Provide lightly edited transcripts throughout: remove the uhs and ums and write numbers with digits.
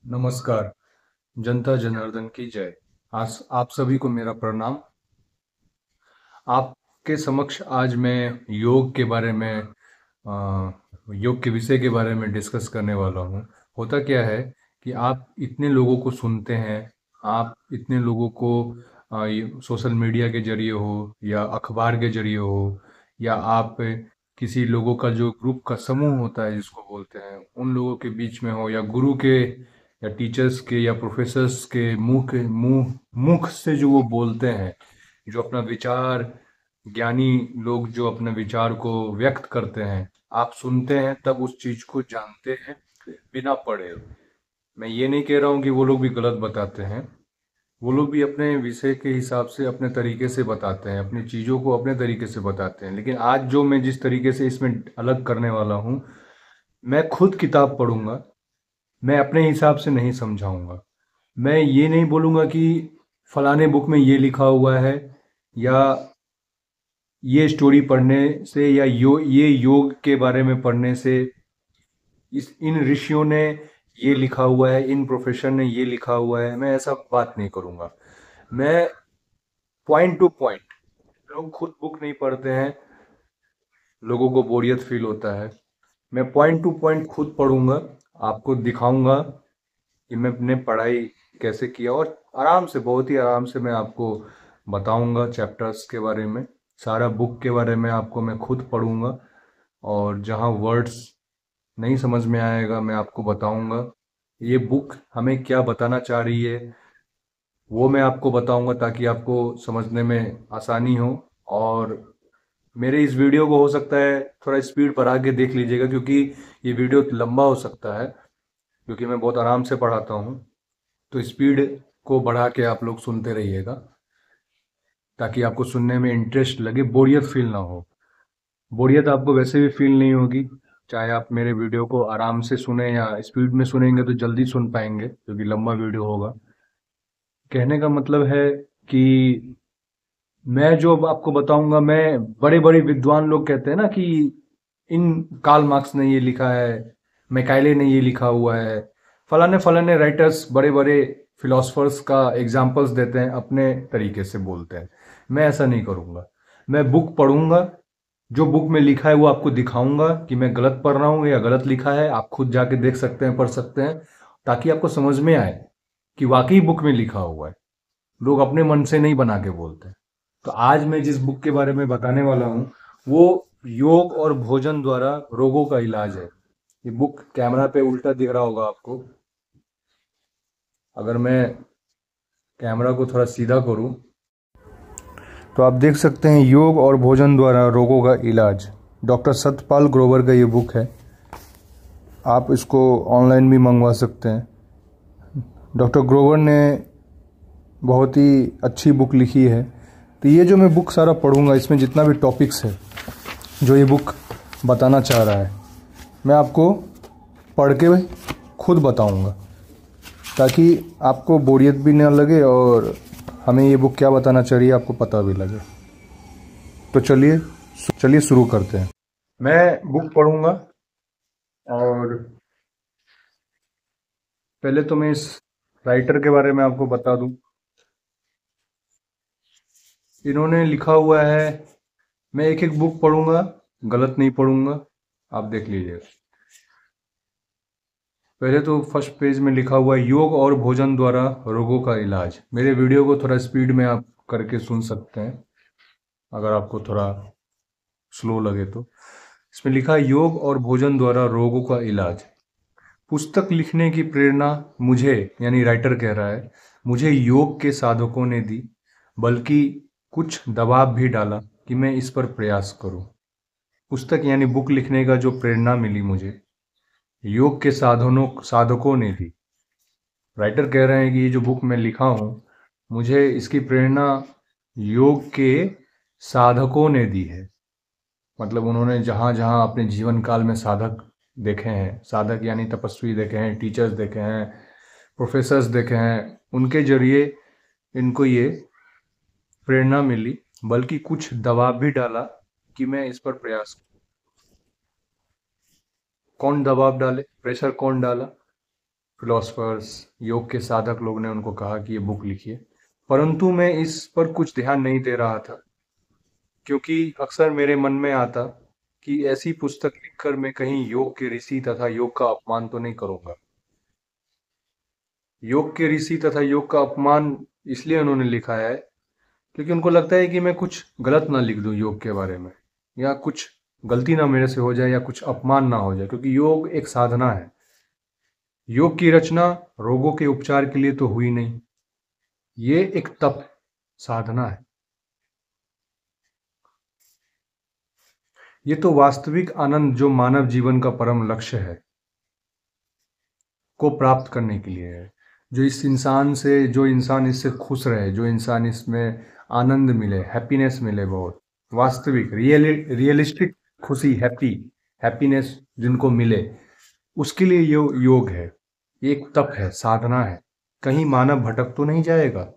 नमस्कार। जनता जनार्दन की जय। आज आप सभी को मेरा प्रणाम। आपके समक्ष आज मैं योग के बारे में योग के विषय के बारे में डिस्कस करने वाला हूँ। होता क्या है कि आप इतने लोगों को सुनते हैं, आप इतने लोगों को सोशल मीडिया के जरिए हो या अखबार के जरिए हो, या आप किसी लोगों का जो ग्रुप का समूह होता है जिसको बोलते हैं, उन लोगों के बीच में हो, या गुरु के या टीचर्स के या प्रोफेसर्स के मुख से जो वो बोलते हैं, जो अपना विचार, ज्ञानी लोग जो अपने विचार को व्यक्त करते हैं, आप सुनते हैं तब उस चीज को जानते हैं बिना पढ़े। मैं ये नहीं कह रहा हूँ कि वो लोग भी गलत बताते हैं, वो लोग भी अपने विषय के हिसाब से अपने तरीके से बताते हैं, अपनी चीज़ों को अपने तरीके से बताते हैं। लेकिन आज जो मैं जिस तरीके से इसमें अलग करने वाला हूँ, मैं खुद किताब पढ़ूंगा, मैं अपने हिसाब से नहीं समझाऊंगा। मैं ये नहीं बोलूंगा कि फलाने बुक में ये लिखा हुआ है, या ये स्टोरी पढ़ने से, या ये योग के बारे में पढ़ने से इन ऋषियों ने ये लिखा हुआ है, इन प्रोफेसर ने ये लिखा हुआ है। मैं ऐसा बात नहीं करूंगा। मैं पॉइंट टू पॉइंट, लोग खुद बुक नहीं पढ़ते हैं, लोगों को बोरियत फील होता है। मैं पॉइंट टू पॉइंट खुद पढ़ूंगा, आपको दिखाऊंगा कि मैं अपने पढ़ाई कैसे किया, और आराम से, बहुत ही आराम से मैं आपको बताऊंगा चैप्टर्स के बारे में, सारा बुक के बारे में आपको मैं खुद पढ़ूंगा। और जहाँ वर्ड्स नहीं समझ में आएगा मैं आपको बताऊंगा, ये बुक हमें क्या बताना चाह रही है वो मैं आपको बताऊंगा, ताकि आपको समझने में आसानी हो। और मेरे इस वीडियो को हो सकता है थोड़ा स्पीड बढ़ा के देख लीजिएगा, क्योंकि ये वीडियो लंबा हो सकता है, क्योंकि मैं बहुत आराम से पढ़ाता हूँ। तो स्पीड को बढ़ा के आप लोग सुनते रहिएगा, ताकि आपको सुनने में इंटरेस्ट लगे, बोरियत फील ना हो। बोरियत आपको वैसे भी फील नहीं होगी, चाहे आप मेरे वीडियो को आराम से सुने या स्पीड में सुनेंगे तो जल्दी सुन पाएंगे, क्योंकि लंबा वीडियो होगा। कहने का मतलब है कि मैं जो अब आपको बताऊंगा, मैं बड़े बड़े विद्वान लोग कहते हैं ना कि इन कार्ल मार्क्स ने ये लिखा है, मैकाइले ने ये लिखा हुआ है, फलाने फलाने राइटर्स, बड़े बड़े फिलोसफर्स का एग्जाम्पल्स देते हैं, अपने तरीके से बोलते हैं। मैं ऐसा नहीं करूंगा। मैं बुक पढ़ूंगा, जो बुक में लिखा है वो आपको दिखाऊंगा कि मैं गलत पढ़ रहा हूँ या गलत लिखा है। आप खुद जाके देख सकते हैं, पढ़ सकते हैं, ताकि आपको समझ में आए कि वाकई बुक में लिखा हुआ है। लोग अपने मन से नहीं बना के बोलते हैं। तो आज मैं जिस बुक के बारे में बताने वाला हूँ, वो योग और भोजन द्वारा रोगों का इलाज है। ये बुक कैमरा पे उल्टा दिख रहा होगा आपको। अगर मैं कैमरा को थोड़ा सीधा करूँ तो आप देख सकते हैं, योग और भोजन द्वारा रोगों का इलाज, डॉक्टर सतपाल ग्रोवर का ये बुक है। आप इसको ऑनलाइन भी मंगवा सकते हैं। डॉक्टर ग्रोवर ने बहुत ही अच्छी बुक लिखी है। तो ये जो मैं बुक सारा पढ़ूंगा, इसमें जितना भी टॉपिक्स है जो ये बुक बताना चाह रहा है, मैं आपको पढ़ के खुद बताऊंगा, ताकि आपको बोरियत भी ना लगे और हमें ये बुक क्या बताना चाह रही है आपको पता भी लगे। तो चलिए चलिए शुरू करते हैं। मैं बुक पढ़ूंगा, और पहले तो मैं इस राइटर के बारे में आपको बता दूं। इन्होंने लिखा हुआ है, मैं एक एक बुक पढ़ूंगा, गलत नहीं पढ़ूंगा, आप देख लीजिएगा। पहले तो फर्स्ट पेज में लिखा हुआ है, योग और भोजन द्वारा रोगों का इलाज। मेरे वीडियो को थोड़ा स्पीड में आप करके सुन सकते हैं, अगर आपको थोड़ा स्लो लगे तो। इसमें लिखा है, योग और भोजन द्वारा रोगों का इलाज। पुस्तक लिखने की प्रेरणा मुझे, यानी राइटर कह रहा है, मुझे योग के साधकों ने दी, बल्कि कुछ दबाव भी डाला कि मैं इस पर प्रयास करूं। पुस्तक यानी बुक लिखने का जो प्रेरणा मिली मुझे, योग के साधकों ने दी। राइटर कह रहे हैं कि ये जो बुक मैं लिखा हूँ, मुझे इसकी प्रेरणा योग के साधकों ने दी है। मतलब उन्होंने जहाँ जहाँ अपने जीवन काल में साधक देखे हैं, साधक यानी तपस्वी देखे हैं, टीचर्स देखे हैं, प्रोफेसर्स देखे हैं, उनके जरिए इनको ये प्रेरणा मिली, बल्कि कुछ दबाव भी डाला कि मैं इस पर प्रयास करूं। कौन दबाव डाले, प्रेशर कौन डाला? फिलोसफर्स, योग के साधक लोग ने उनको कहा कि ये बुक लिखिए, परंतु मैं इस पर कुछ ध्यान नहीं दे रहा था, क्योंकि अक्सर मेरे मन में आता कि ऐसी पुस्तक लिखकर मैं कहीं योग के ऋषि तथा योग का अपमान तो नहीं करूंगा। योग के ऋषि तथा योग का अपमान इसलिए उन्होंने लिखा है क्योंकि उनको लगता है कि मैं कुछ गलत ना लिख दूं योग के बारे में, या कुछ गलती ना मेरे से हो जाए, या कुछ अपमान ना हो जाए, क्योंकि योग एक साधना है। योग की रचना रोगों के उपचार के लिए तो हुई नहीं, ये एक तप साधना है। ये तो वास्तविक आनंद जो मानव जीवन का परम लक्ष्य है को प्राप्त करने के लिए है। जो इंसान इससे खुश रहे, जो इंसान इसमें आनंद मिले, हैप्पीनेस मिले, बहुत वास्तविक रियलिस्टिक खुशी, हैप्पीनेस जिनको मिले, उसके लिए योग है। ये एक तप है, साधना है। कहीं मानव भटक तो नहीं जाएगा?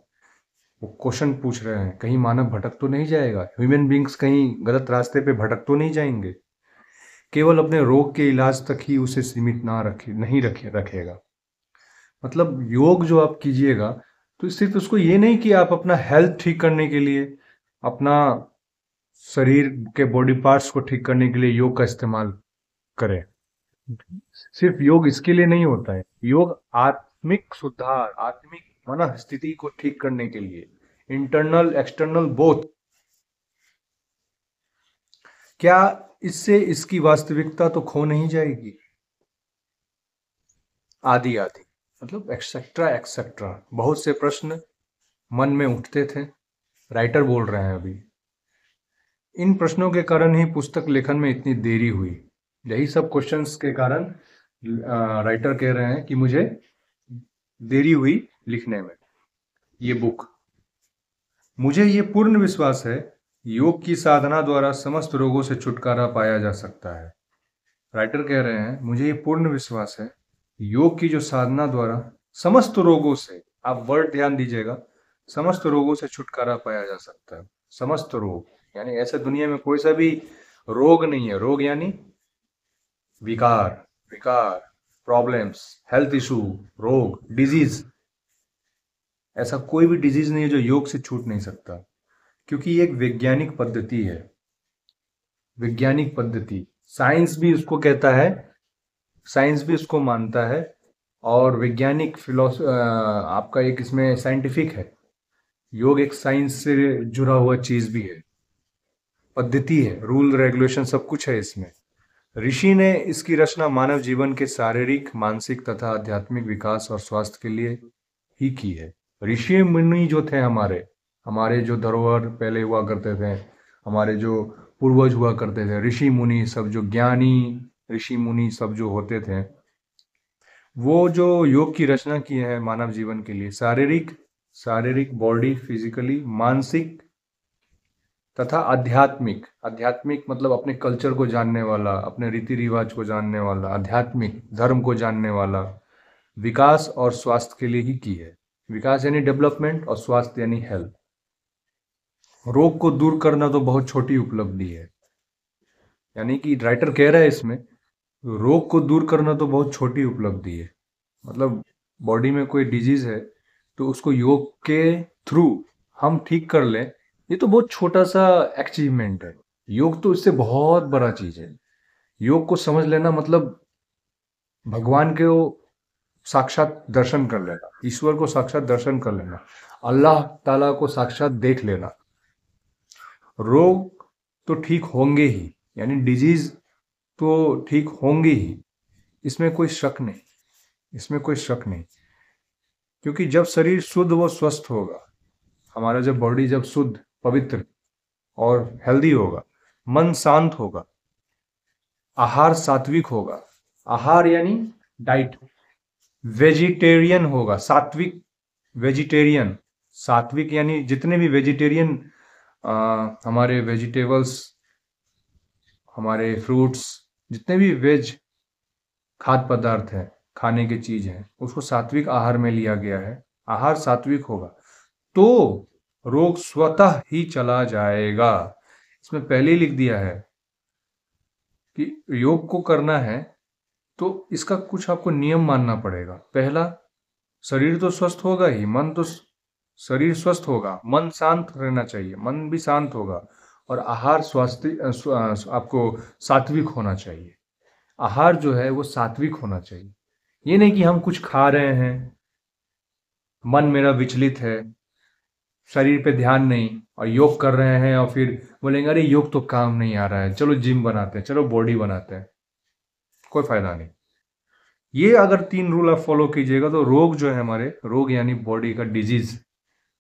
वो क्वेश्चन पूछ रहे हैं, कहीं मानव भटक तो नहीं जाएगा? ह्यूमन बींग्स कहीं गलत रास्ते पे भटक तो नहीं जाएंगे? केवल अपने रोग के इलाज तक ही उसे सीमित ना रखे नहीं रखे रखेगा। मतलब योग जो आप कीजिएगा, तो सिर्फ उसको ये नहीं कि आप अपना हेल्थ ठीक करने के लिए, अपना शरीर के बॉडी पार्ट्स को ठीक करने के लिए योग का इस्तेमाल करें। सिर्फ योग इसके लिए नहीं होता है। योग आत्मिक सुधार, आत्मिक मन स्थिति को ठीक करने के लिए, इंटरनल एक्सटर्नल बोथ। क्या इससे इसकी वास्तविकता तो खो नहीं जाएगी? आदि आदि, मतलब एक्सेट्रा एक्सेट्रा, बहुत से प्रश्न मन में उठते थे। राइटर बोल रहे हैं अभी, इन प्रश्नों के कारण ही पुस्तक लेखन में इतनी देरी हुई। यही सब क्वेश्चंस के कारण राइटर कह रहे हैं कि मुझे देरी हुई लिखने में ये बुक। मुझे ये पूर्ण विश्वास है, योग की साधना द्वारा समस्त रोगों से छुटकारा पाया जा सकता है। राइटर कह रहे हैं, मुझे ये पूर्ण विश्वास है, योग की जो साधना द्वारा समस्त रोगों से, आप वर्ड ध्यान दीजिएगा, समस्त रोगों से छुटकारा पाया जा सकता है। समस्त रोग यानी ऐसे दुनिया में कोई सा भी रोग नहीं है। रोग यानी विकार, विकार, प्रॉब्लम्स, हेल्थ इशू, रोग, डिजीज। ऐसा कोई भी डिजीज नहीं है जो योग से छूट नहीं सकता, क्योंकि ये एक वैज्ञानिक पद्धति है। वैज्ञानिक पद्धति, साइंस भी उसको कहता है, साइंस भी उसको मानता है, और वैज्ञानिक आपका एक इसमें साइंटिफिक है। योग एक साइंस से जुड़ा हुआ चीज भी है, पद्धति है, रूल रेगुलेशन सब कुछ है इसमें। ऋषि ने इसकी रचना मानव जीवन के शारीरिक, मानसिक तथा आध्यात्मिक विकास और स्वास्थ्य के लिए ही की है। ऋषि मुनि जो थे, हमारे हमारे जो धरोहर पहले हुआ करते थे, हमारे जो पूर्वज हुआ करते थे, ऋषि मुनि सब, जो ज्ञानी ऋषि मुनि सब जो होते थे, वो जो योग की रचना की है मानव जीवन के लिए, शारीरिक शारीरिक बॉडी फिजिकली, मानसिक तथा आध्यात्मिक। आध्यात्मिक मतलब अपने कल्चर को जानने वाला, अपने रीति रिवाज को जानने वाला, आध्यात्मिक धर्म को जानने वाला, विकास और स्वास्थ्य के लिए ही की है। विकास यानी डेवलपमेंट, और स्वास्थ्य यानी हेल्थ। रोग को दूर करना तो बहुत छोटी उपलब्धि है, यानी कि राइटर कह रहा है इसमें, रोग को दूर करना तो बहुत छोटी उपलब्धि है। मतलब बॉडी में कोई डिजीज है तो उसको योग के थ्रू हम ठीक कर लें, ये तो बहुत छोटा सा अचीवमेंट है। योग तो इससे बहुत बड़ा चीज है। योग को समझ लेना मतलब भगवान के साक्षात दर्शन कर लेना, ईश्वर को साक्षात दर्शन कर लेना, अल्लाह ताला को साक्षात देख लेना। रोग तो ठीक होंगे ही, यानी डिजीज तो ठीक होंगे ही, इसमें कोई शक नहीं, इसमें कोई शक नहीं। क्योंकि जब शरीर शुद्ध व स्वस्थ होगा, हमारा जब बॉडी जब शुद्ध, पवित्र और हेल्दी होगा, मन शांत होगा, आहार सात्विक होगा, आहार यानी डाइट, वेजिटेरियन होगा, सात्विक वेजिटेरियन, सात्विक यानी जितने भी वेजिटेरियन हमारे वेजिटेबल्स, हमारे फ्रूट्स, जितने भी वेज खाद्य पदार्थ हैं, खाने की चीज हैं, उसको सात्विक आहार में लिया गया है। आहार सात्विक होगा तो रोग स्वतः ही चला जाएगा। इसमें पहले ही लिख दिया है कि योग को करना है तो इसका कुछ आपको नियम मानना पड़ेगा। पहला, शरीर तो स्वस्थ होगा ही, शरीर स्वस्थ होगा, मन शांत रहना चाहिए, मन भी शांत होगा, और आहार आपको सात्विक होना चाहिए। आहार जो है वो सात्विक होना चाहिए। ये नहीं कि हम कुछ खा रहे हैं, मन मेरा विचलित है, शरीर पे ध्यान नहीं, और योग कर रहे हैं और फिर बोलेंगे अरे योग तो काम नहीं आ रहा है, चलो जिम बनाते हैं, चलो बॉडी बनाते हैं। कोई फायदा नहीं। ये अगर 3 रूल आप फॉलो कीजिएगा तो रोग जो है हमारे, रोग यानी बॉडी का डिजीज,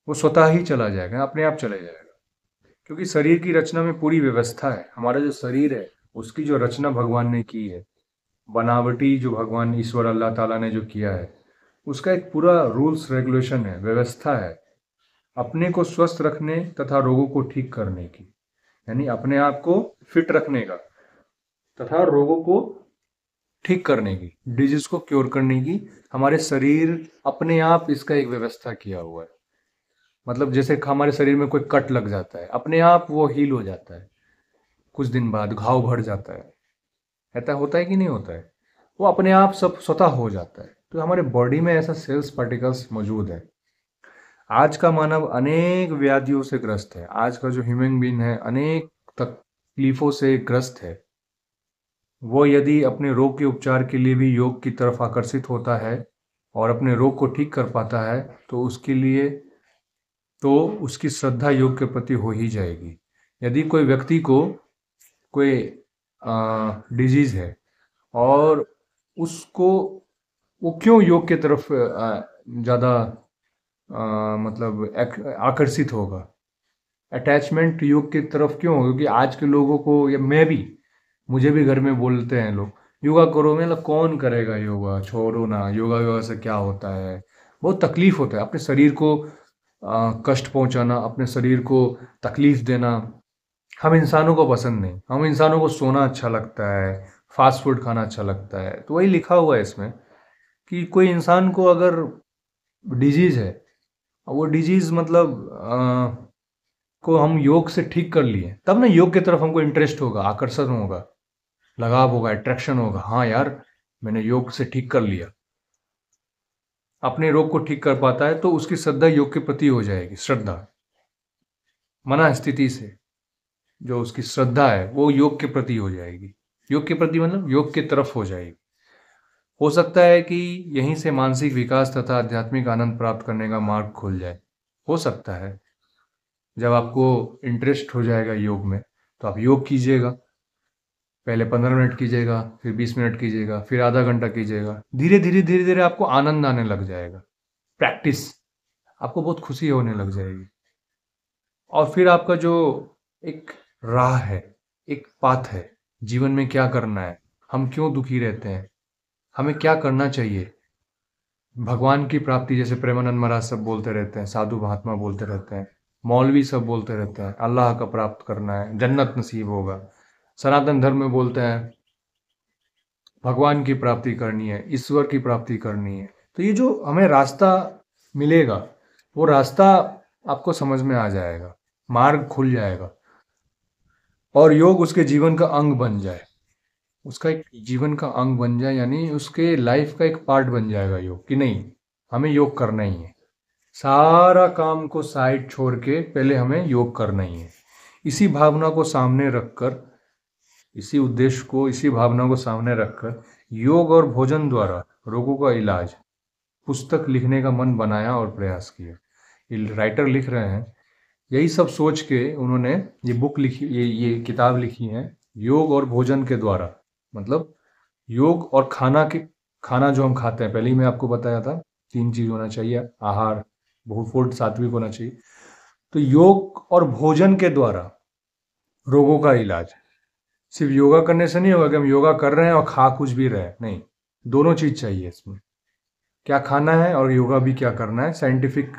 वो स्वतः ही चला जाएगा, अपने आप चला जाएगा। क्योंकि शरीर की रचना में पूरी व्यवस्था है। हमारा जो शरीर है उसकी जो रचना भगवान ने की है, बनावटी जो भगवान ईश्वर अल्लाह ताला ने जो किया है, उसका एक पूरा रूल्स रेगुलेशन है, व्यवस्था है अपने को स्वस्थ रखने तथा रोगों को ठीक करने की, यानी अपने आप को फिट रखने का तथा रोगों को ठीक करने की, डिजीज को क्योर करने की। हमारे शरीर अपने आप इसका एक व्यवस्था किया हुआ है। मतलब जैसे हमारे शरीर में कोई कट लग जाता है, अपने आप वो हील हो जाता है, कुछ दिन बाद घाव भर जाता है। ऐसा होता है कि नहीं होता है? वो अपने आप सब स्वतः हो जाता है। तो हमारे बॉडी में ऐसा सेल्स पार्टिकल्स मौजूद है। आज का मानव अनेक व्याधियों से ग्रस्त है। आज का जो ह्यूमन बीइंग है अनेक तकलीफों से ग्रस्त है। वो यदि अपने रोग के उपचार के लिए भी योग की तरफ आकर्षित होता है और अपने रोग को ठीक कर पाता है, तो उसकी श्रद्धा योग के प्रति हो ही जाएगी। यदि कोई व्यक्ति को कोई डिजीज है और उसको वो क्यों योग के तरफ ज़्यादा मतलब आकर्षित होगा, अटैचमेंट योग की तरफ क्यों होगा? क्योंकि आज के लोगों को, या मुझे भी घर में बोलते हैं लोग, योगा करो। मतलब कौन करेगा योगा, छोड़ो ना, योगा से क्या होता है। बहुत तकलीफ होता है अपने शरीर को कष्ट पहुंचाना, अपने शरीर को तकलीफ देना हम इंसानों को पसंद नहीं। हम इंसानों को सोना अच्छा लगता है, फास्ट फूड खाना अच्छा लगता है। तो वही लिखा हुआ है इसमें कि कोई इंसान को अगर डिजीज है, वो डिजीज मतलब को हम योग से ठीक कर लिए, तब ना योग की तरफ हमको इंटरेस्ट होगा, आकर्षण होगा, लगाव होगा, अट्रैक्शन होगा। हाँ यार, मैंने योग से ठीक कर लिया। अपने रोग को ठीक कर पाता है तो उसकी श्रद्धा योग के प्रति हो जाएगी। श्रद्धा मना स्थिति से जो उसकी श्रद्धा है वो योग के प्रति हो जाएगी। योग के प्रति मतलब योग की तरफ हो जाएगी। हो सकता है कि यहीं से मानसिक विकास तथा आध्यात्मिक आनंद प्राप्त करने का मार्ग खुल जाए। हो सकता है जब आपको इंटरेस्ट हो जाएगा योग में तो आप योग कीजिएगा। पहले 15 मिनट कीजिएगा, फिर 20 मिनट कीजिएगा, फिर आधा घंटा कीजिएगा। धीरे धीरे आपको आनंद आने लग जाएगा। प्रैक्टिस, आपको बहुत खुशी होने लग जाएगी। और फिर आपका जो एक राह है, एक पाथ है, जीवन में क्या करना है, हम क्यों दुखी रहते हैं, हमें क्या करना चाहिए, भगवान की प्राप्ति, जैसे प्रेमानंद महाराज सब बोलते रहते हैं, साधु महात्मा बोलते रहते हैं, मौलवी सब बोलते रहते हैं, अल्लाह का प्राप्त करना है, जन्नत नसीब होगा। सनातन धर्म में बोलते हैं भगवान की प्राप्ति करनी है, ईश्वर की प्राप्ति करनी है। तो ये जो हमें रास्ता मिलेगा, वो रास्ता आपको समझ में आ जाएगा, मार्ग खुल जाएगा, और योग उसके जीवन का अंग बन जाए, उसका एक जीवन का अंग बन जाए, यानी उसके लाइफ का एक पार्ट बन जाएगा योग, कि नहीं हमें योग करना ही है। सारा काम को साइड छोड़ के पहले हमें योग करना ही है। इसी भावना को सामने रखकर, इसी उद्देश्य को, इसी भावना को सामने रखकर योग और भोजन द्वारा रोगों का इलाज पुस्तक लिखने का मन बनाया और प्रयास किया। ये राइटर लिख रहे हैं, यही सब सोच के उन्होंने ये बुक लिखी, ये किताब लिखी है, योग और भोजन के द्वारा। मतलब योग और खाना जो हम खाते हैं, पहले ही मैं आपको बताया था 3 चीज होना चाहिए, आहार, फूड सात्विक होना चाहिए। तो योग और भोजन के द्वारा रोगों का इलाज। सिर्फ योगा करने से नहीं होगा कि हम योगा कर रहे हैं और खा कुछ भी रहे हैं, नहीं, दोनों चीज चाहिए इसमें। क्या खाना है और योगा भी क्या करना है, साइंटिफिक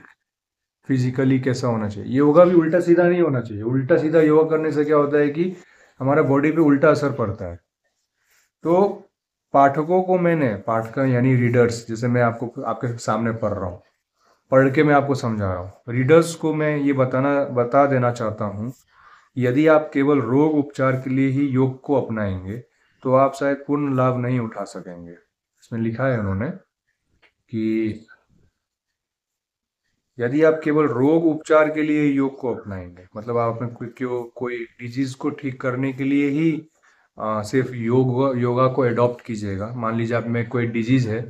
फिजिकली कैसा होना चाहिए। योगा भी उल्टा सीधा नहीं होना चाहिए। उल्टा सीधा योगा करने से क्या होता है कि हमारा बॉडी पे उल्टा असर पड़ता है। तो पाठकों को मैंने, पाठक यानी रीडर्स, जैसे मैं आपको आपके सामने पढ़ रहा हूँ, पढ़ के मैं आपको समझा रहा हूँ, रीडर्स को मैं ये बता देना चाहता हूँ, यदि आप केवल रोग उपचार के लिए ही योग को अपनाएंगे तो आप शायद पूर्ण लाभ नहीं उठा सकेंगे। इसमें लिखा है उन्होंने कि यदि आप केवल रोग उपचार के लिए योग को अपनाएंगे, मतलब आप अपने कोई डिजीज को ठीक करने के लिए ही सिर्फ योगा को अडॉप्ट कीजिएगा। मान लीजिए आप में कोई डिजीज है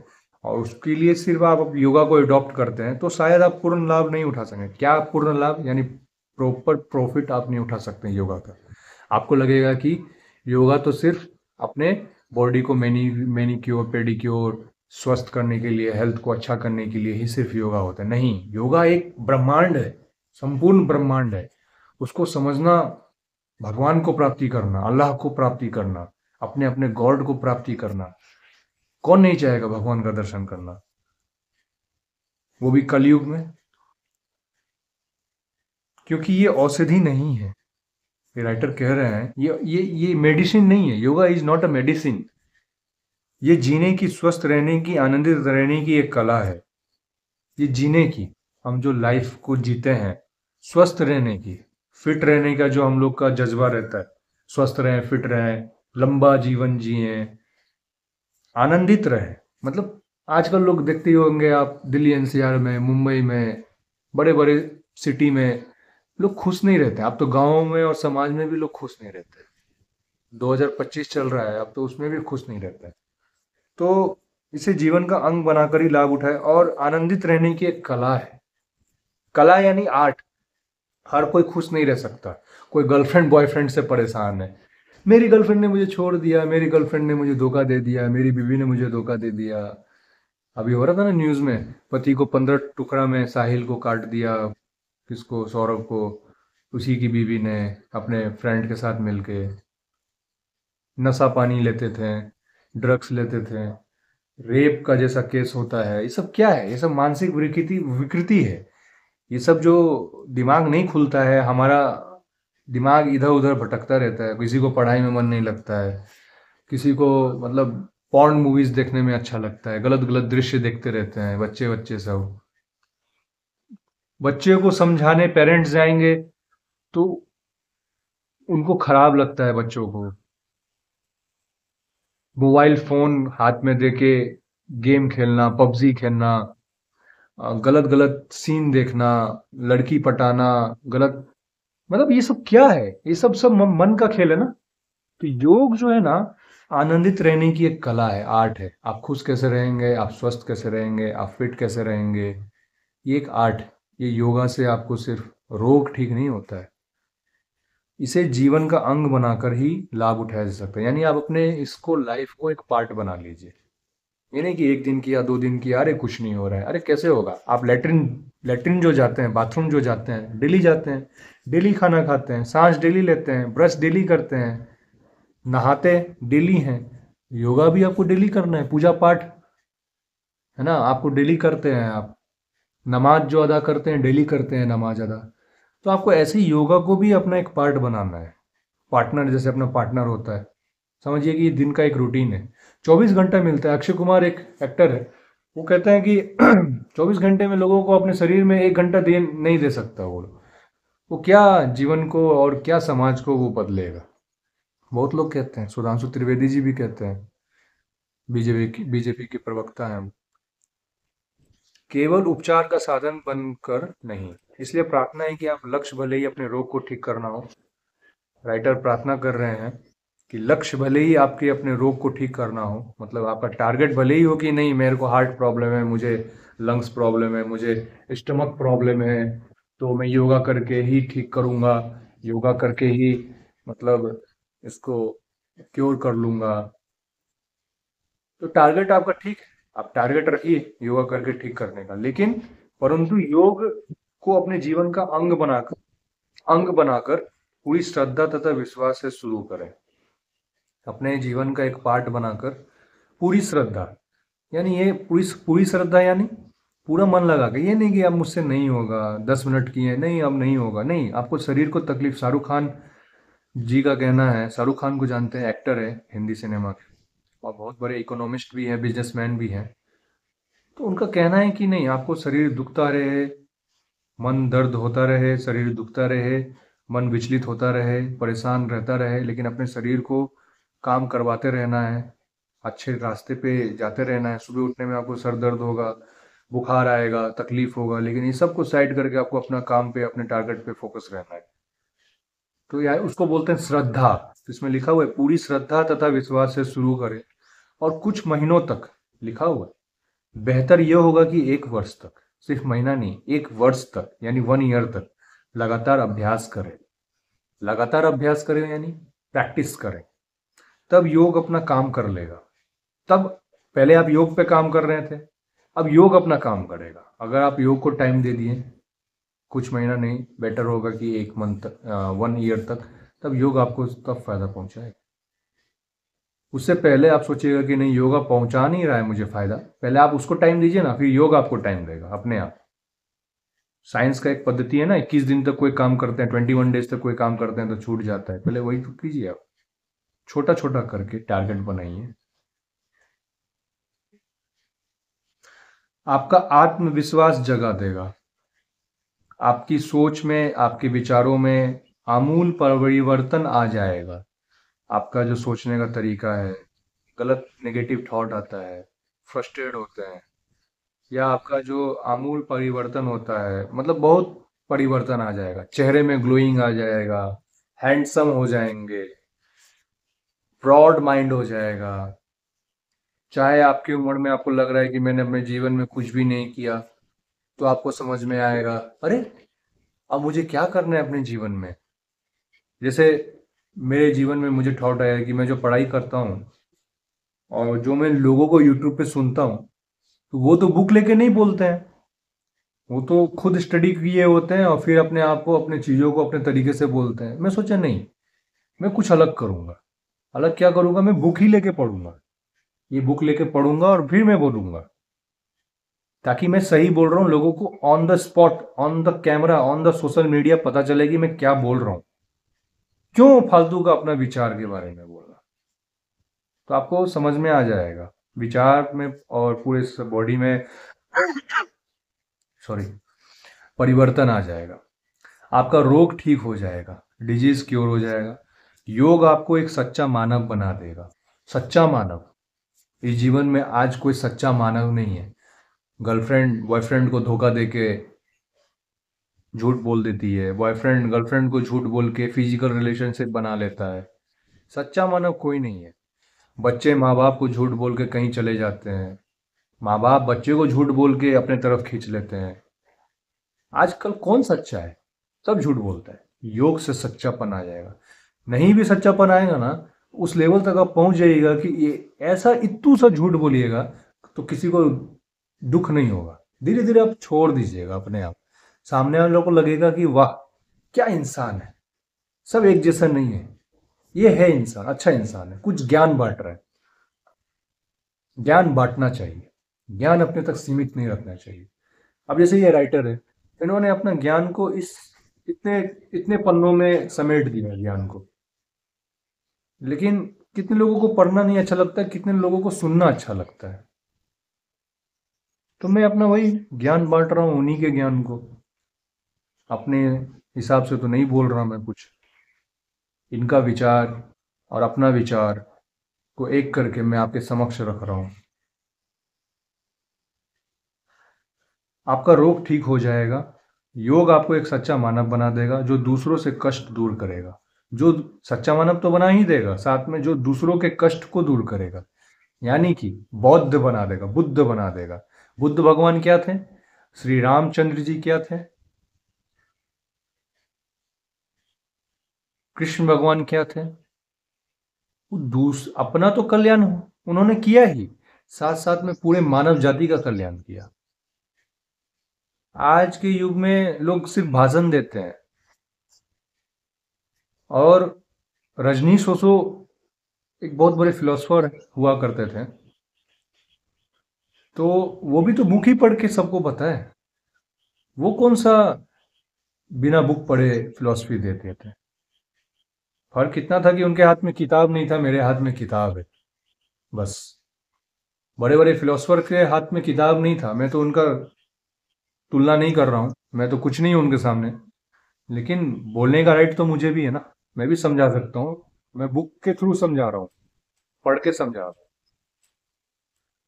और उसके लिए सिर्फ आप योगा को अडॉप्ट करते हैं, तो शायद आप पूर्ण लाभ नहीं उठा सकेंगे। क्या पूर्ण लाभ? यानी प्रॉपर प्रॉफिट आप नहीं उठा सकते योगा का। आपको लगेगा कि योगा तो सिर्फ अपने बॉडी को मैनिक्योर पेडिक्योर स्वस्थ करने के लिए, हेल्थ को अच्छा करने के लिए ही सिर्फ योगा होता है। नहीं, योगा एक ब्रह्मांड है, संपूर्ण ब्रह्मांड है। उसको समझना, भगवान को प्राप्ति करना, अल्लाह को प्राप्ति करना, अपने अपने गॉड को प्राप्ति करना। कौन नहीं चाहेगा भगवान का दर्शन करना, वो भी कलयुग में? क्योंकि ये औषधि नहीं है। ये राइटर कह रहे हैं ये मेडिसिन नहीं है। Yoga is not a medicine. ये जीने की, स्वस्थ रहने की, आनंदित रहने की एक कला है। ये जीने की, हम जो लाइफ को जीते हैं, स्वस्थ रहने की, फिट रहने का जो हम लोग का जज्बा रहता है, स्वस्थ रहें, फिट रहें, लंबा जीवन जिए, आनंदित रहे। मतलब आजकल लोग देखते ही होंगे आप, दिल्ली एनसीआर में, मुंबई में, बड़े बड़े सिटी में लोग खुश नहीं रहते। अब तो गाँव में और समाज में भी लोग खुश नहीं रहते। 2025 चल रहा है, अब तो उसमें भी खुश नहीं रहता है। तो इसे जीवन का अंग बनाकर ही लाभ उठाए। और आनंदित रहने की एक कला है। कला यानी आर्ट। हर कोई खुश नहीं रह सकता। कोई गर्लफ्रेंड बॉयफ्रेंड से परेशान है, मेरी गर्लफ्रेंड ने मुझे छोड़ दिया, मेरी गर्लफ्रेंड ने मुझे धोखा दे दिया, मेरी बीवी ने मुझे धोखा दे दिया। अभी हो रहा था ना न्यूज में, पति को 15 टुकड़ा में साहिल को काट दिया, किसको, सौरभ को, उसी की बीवी ने अपने फ्रेंड के साथ मिलके। नशा पानी लेते थे, ड्रग्स लेते थे, रेप का जैसा केस होता है। ये सब क्या है? ये सब मानसिक विकृति विकृति है। ये सब जो दिमाग नहीं खुलता है, हमारा दिमाग इधर उधर भटकता रहता है। किसी को पढ़ाई में मन नहीं लगता है, किसी को मतलब पॉर्न मूवीज देखने में अच्छा लगता है, गलत गलत दृश्य देखते रहते हैं बच्चे बच्चे सब। बच्चे को समझाने पेरेंट्स जाएंगे तो उनको खराब लगता है। बच्चों को मोबाइल फोन हाथ में देके गेम खेलना, पबजी खेलना, गलत गलत सीन देखना, लड़की पटाना, गलत, मतलब ये सब क्या है? ये सब सब मन का खेल है ना। तो योग जो है ना, आनंदित रहने की एक कला है, आर्ट है। आप खुश कैसे रहेंगे, आप स्वस्थ कैसे रहेंगे, आप फिट कैसे रहेंगे, ये एक आर्ट है। ये योगा से आपको सिर्फ रोग ठीक नहीं होता है, इसे जीवन का अंग बनाकर ही लाभ उठाया जा सकता है। यानी आप अपने इसको, लाइफ को एक पार्ट बना लीजिए। ये नहीं कि एक दिन किया, 2 दिन किया, अरे कुछ नहीं हो रहा है, अरे कैसे होगा? आप लेटरिन लेटरिन जो जाते हैं, बाथरूम जो जाते हैं, डेली जाते हैं, डेली खाना खाते हैं, सांस डेली लेते हैं, ब्रश डेली करते हैं, नहाते डेली हैं। योगा भी आपको डेली करना है, पूजा पाठ है ना, आपको डेली करते हैं। आप नमाज जो अदा करते हैं, डेली करते हैं नमाज अदा। तो आपको ऐसे ही योगा को भी अपना एक पार्ट बनाना है। पार्टनर, जैसे अपना पार्टनर होता है, समझिए कि ये दिन का एक रूटीन है। 24 घंटा मिलता है। अक्षय कुमार एक एक्टर है, वो कहते हैं कि 24 घंटे में लोगों को अपने शरीर में 1 घंटा दे नहीं दे सकता वो क्या जीवन को और क्या समाज को वो बदलेगा। बहुत लोग कहते हैं, सुधांशु त्रिवेदी जी भी कहते हैं, बीजेपी के प्रवक्ता हैं वो। केवल उपचार का साधन बनकर नहीं। इसलिए प्रार्थना है कि आप लक्ष्य भले ही अपने रोग को ठीक करना हो, राइटर प्रार्थना कर रहे हैं कि लक्ष्य भले ही आपके अपने रोग को ठीक करना हो, मतलब आपका टारगेट भले ही हो कि नहीं मेरे को हार्ट प्रॉब्लम है, मुझे लंग्स प्रॉब्लम है, मुझे स्टमक प्रॉब्लम है, तो मैं योगा करके ही ठीक करूंगा, योगा करके ही मतलब इसको क्योर कर लूंगा। तो टारगेट आपका ठीक है, आप टारगेट रखिए योगा करके ठीक करने का, लेकिन परंतु योग को अपने जीवन का अंग बनाकर पूरी श्रद्धा तथा विश्वास से शुरू करें। अपने जीवन का एक पार्ट बनाकर पूरी श्रद्धा, यानी ये पूरी पूरी श्रद्धा, यानी पूरा मन लगा के। ये नहीं कि अब मुझसे नहीं होगा, 10 मिनट किए, नहीं अब नहीं होगा, नहीं। आपको शरीर को तकलीफ, शाहरुख खान जी का कहना है, शाहरुख खान को जानते हैं, एक्टर है हिंदी सिनेमा के और बहुत बड़े इकोनॉमिस्ट भी हैं, बिजनेसमैन भी हैं। तो उनका कहना है कि नहीं, आपको शरीर दुखता रहे, मन दर्द होता रहे, शरीर दुखता रहे, मन विचलित होता रहे, परेशान रहता रहे, लेकिन अपने शरीर को काम करवाते रहना है, अच्छे रास्ते पे जाते रहना है। सुबह उठने में आपको सर दर्द होगा, बुखार आएगा, तकलीफ होगा, लेकिन ये सब को साइड करके आपको अपना काम पे, अपने टारगेट पे फोकस रहना है। तो यार उसको बोलते हैं श्रद्धा। तो इसमें लिखा हुआ है पूरी श्रद्धा तथा विश्वास से शुरू करें और कुछ महीनों तक, लिखा हुआ है, बेहतर यह होगा कि 1 वर्ष तक, सिर्फ महीना नहीं, 1 वर्ष तक यानी 1 ईयर तक लगातार अभ्यास करें। लगातार अभ्यास करें यानी प्रैक्टिस करें, तब योग अपना काम कर लेगा। तब पहले आप योग पे काम कर रहे थे, अब योग अपना काम करेगा। अगर आप योग को टाइम दे दिए, कुछ महीना नहीं, बेटर होगा कि 1 मंथ, 1 ईयर तक, तब योग आपको तब फायदा पहुंचाएगा। उससे पहले आप सोचिएगा कि नहीं, योगा पहुंचा नहीं रहा है मुझे फायदा, पहले आप उसको टाइम दीजिए ना, फिर योग आपको टाइम देगा अपने आप। साइंस का एक पद्धति है ना, 21 दिन तक कोई काम करते हैं, 21 डेज तक कोई काम करते हैं तो छूट जाता है, पहले वही तो कीजिए आप। छोटा छोटा करके टारगेट बनाइए। आपका आत्मविश्वास जगा देगा। आपकी सोच में, आपके विचारों में आमूल परिवर्तन आ जाएगा। आपका जो सोचने का तरीका है, गलत नेगेटिव थॉट आता है, फ्रस्ट्रेट होते हैं, या आपका जो आमूल परिवर्तन होता है, मतलब बहुत परिवर्तन आ जाएगा। चेहरे में ग्लोइंग आ जाएगा, हैंडसम हो जाएंगे, ब्रॉड माइंड हो जाएगा। चाहे आपकी उम्र में आपको लग रहा है कि मैंने अपने जीवन में कुछ भी नहीं किया, तो आपको समझ में आएगा, अरे अब मुझे क्या करना है अपने जीवन में। जैसे मेरे जीवन में मुझे थॉट आया कि मैं जो पढ़ाई करता हूँ और जो मैं लोगों को यूट्यूब पे सुनता हूँ, तो वो तो बुक लेके नहीं बोलते हैं, वो तो खुद स्टडी किए होते हैं और फिर अपने आप को, अपने चीज़ों को अपने तरीके से बोलते हैं। मैं सोचा नहीं, मैं कुछ अलग करूँगा। अलग क्या करूँगा, मैं बुक ही लेके पढ़ूंगा। ये बुक लेके पढ़ूंगा और फिर मैं बोलूँगा, ताकि मैं सही बोल रहा हूँ, लोगों को on the spot, on the camera, on the social media पता चले कि मैं क्या बोल रहा हूँ, क्यों फालतू का अपना विचार के बारे में बोलना। तो आपको समझ में आ जाएगा विचार में और पूरे बॉडी में, सॉरी, परिवर्तन आ जाएगा। आपका रोग ठीक हो जाएगा, डिजीज क्योर हो जाएगा। योग आपको एक सच्चा मानव बना देगा। सच्चा मानव, इस जीवन में आज कोई सच्चा मानव नहीं है। गर्लफ्रेंड बॉयफ्रेंड को धोखा देके झूठ बोल देती है, बॉयफ्रेंड गर्लफ्रेंड को झूठ बोल के फिजिकल रिलेशनशिप बना लेता है। सच्चा मानव कोई नहीं है। बच्चे माँ बाप को झूठ बोल के कहीं चले जाते हैं, माँ बाप बच्चे को झूठ बोल के अपने तरफ खींच लेते हैं। आजकल कौन सच्चा है, सब झूठ बोलता है। योग से सच्चापन आ जाएगा। नहीं भी सच्चापन आएगा ना, उस लेवल तक आप पहुंच जाइएगा कि ये ऐसा इत्तू सा झूठ बोलिएगा तो किसी को दुख नहीं होगा। धीरे धीरे आप छोड़ दीजिएगा अपने आप। सामने वालों को लगेगा कि वाह क्या इंसान है, सब एक जैसा नहीं है, ये है इंसान, अच्छा इंसान है, कुछ ज्ञान बांट रहा है। ज्ञान बांटना चाहिए, ज्ञान अपने तक सीमित नहीं रखना चाहिए। अब जैसे ये राइटर है, इन्होंने अपना ज्ञान को इस इतने इतने पन्नों में समेट दिया ज्ञान को, लेकिन कितने लोगों को पढ़ना नहीं अच्छा लगता है, कितने लोगों को सुनना अच्छा लगता है। तो मैं अपना वही ज्ञान बांट रहा हूँ, उन्हीं के ज्ञान को। अपने हिसाब से तो नहीं बोल रहा मैं कुछ। इनका विचार और अपना विचार को एक करके मैं आपके समक्ष रख रहा हूँ। आपका रोग ठीक हो जाएगा। योग आपको एक सच्चा मानव बना देगा, जो दूसरों से कष्ट दूर करेगा। जो सच्चा मानव तो बना ही देगा, साथ में जो दूसरों के कष्ट को दूर करेगा, यानी कि बौद्ध बना देगा, बुद्ध बना देगा। बुद्ध भगवान क्या थे? श्री रामचंद्र जी क्या थे? कृष्ण भगवान क्या थे? अपना तो कल्याण उन्होंने किया ही, साथ साथ में पूरे मानव जाति का कल्याण किया। आज के युग में लोग सिर्फ भाषण देते हैं। और रजनीश ओशो एक बहुत बड़े फिलोसफर हुआ करते थे, तो वो भी तो बुक ही पढ़ के सबको पता है। वो कौन सा बिना बुक पढ़े फिलोसफी देते थे। फर्क इतना था कि उनके हाथ में किताब नहीं था, मेरे हाथ में किताब है, बस। बड़े बड़े फिलोसफर के हाथ में किताब नहीं था, मैं तो उनका तुलना नहीं कर रहा हूँ, मैं तो कुछ नहीं हूँ उनके सामने, लेकिन बोलने का राइट तो मुझे भी है ना, मैं भी समझा सकता हूँ। मैं बुक के थ्रू समझा रहा हूँ। पढ़ के समझा।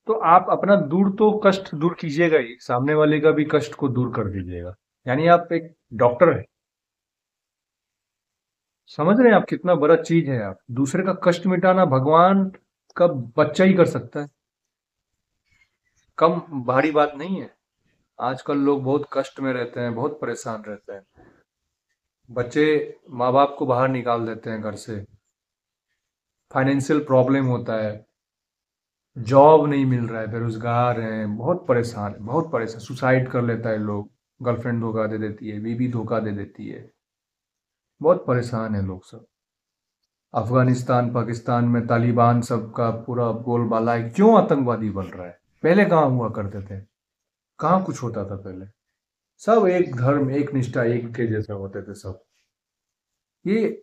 तो आप अपना दूर तो कष्ट दूर कीजिएगा ही, सामने वाले का भी कष्ट को दूर कर दीजिएगा। यानी आप एक डॉक्टर है। समझ रहे हैं आप कितना बड़ा चीज है? आप दूसरे का कष्ट मिटाना भगवान का बच्चा ही कर सकता है। कम भारी बात नहीं है। आजकल लोग बहुत कष्ट में रहते हैं, बहुत परेशान रहते हैं। बच्चे माँ बाप को बाहर निकाल देते हैं घर से, फाइनेंशियल प्रॉब्लम होता है, जॉब नहीं मिल रहा है, बेरोजगार हैं, बहुत परेशान है, बहुत परेशान। सुसाइड कर लेता है लोग, गर्लफ्रेंड धोखा दे देती है, बीवी धोखा दे देती है। बहुत परेशान है लोग सब। अफगानिस्तान पाकिस्तान में तालिबान सबका पूरा बोलबाला है, क्यों आतंकवादी बन रहा है? पहले कहाँ हुआ करते थे? कहाँ कुछ होता था पहले? सब एक धर्म, एक निष्ठा, एक के जैसे होते थे सब। ये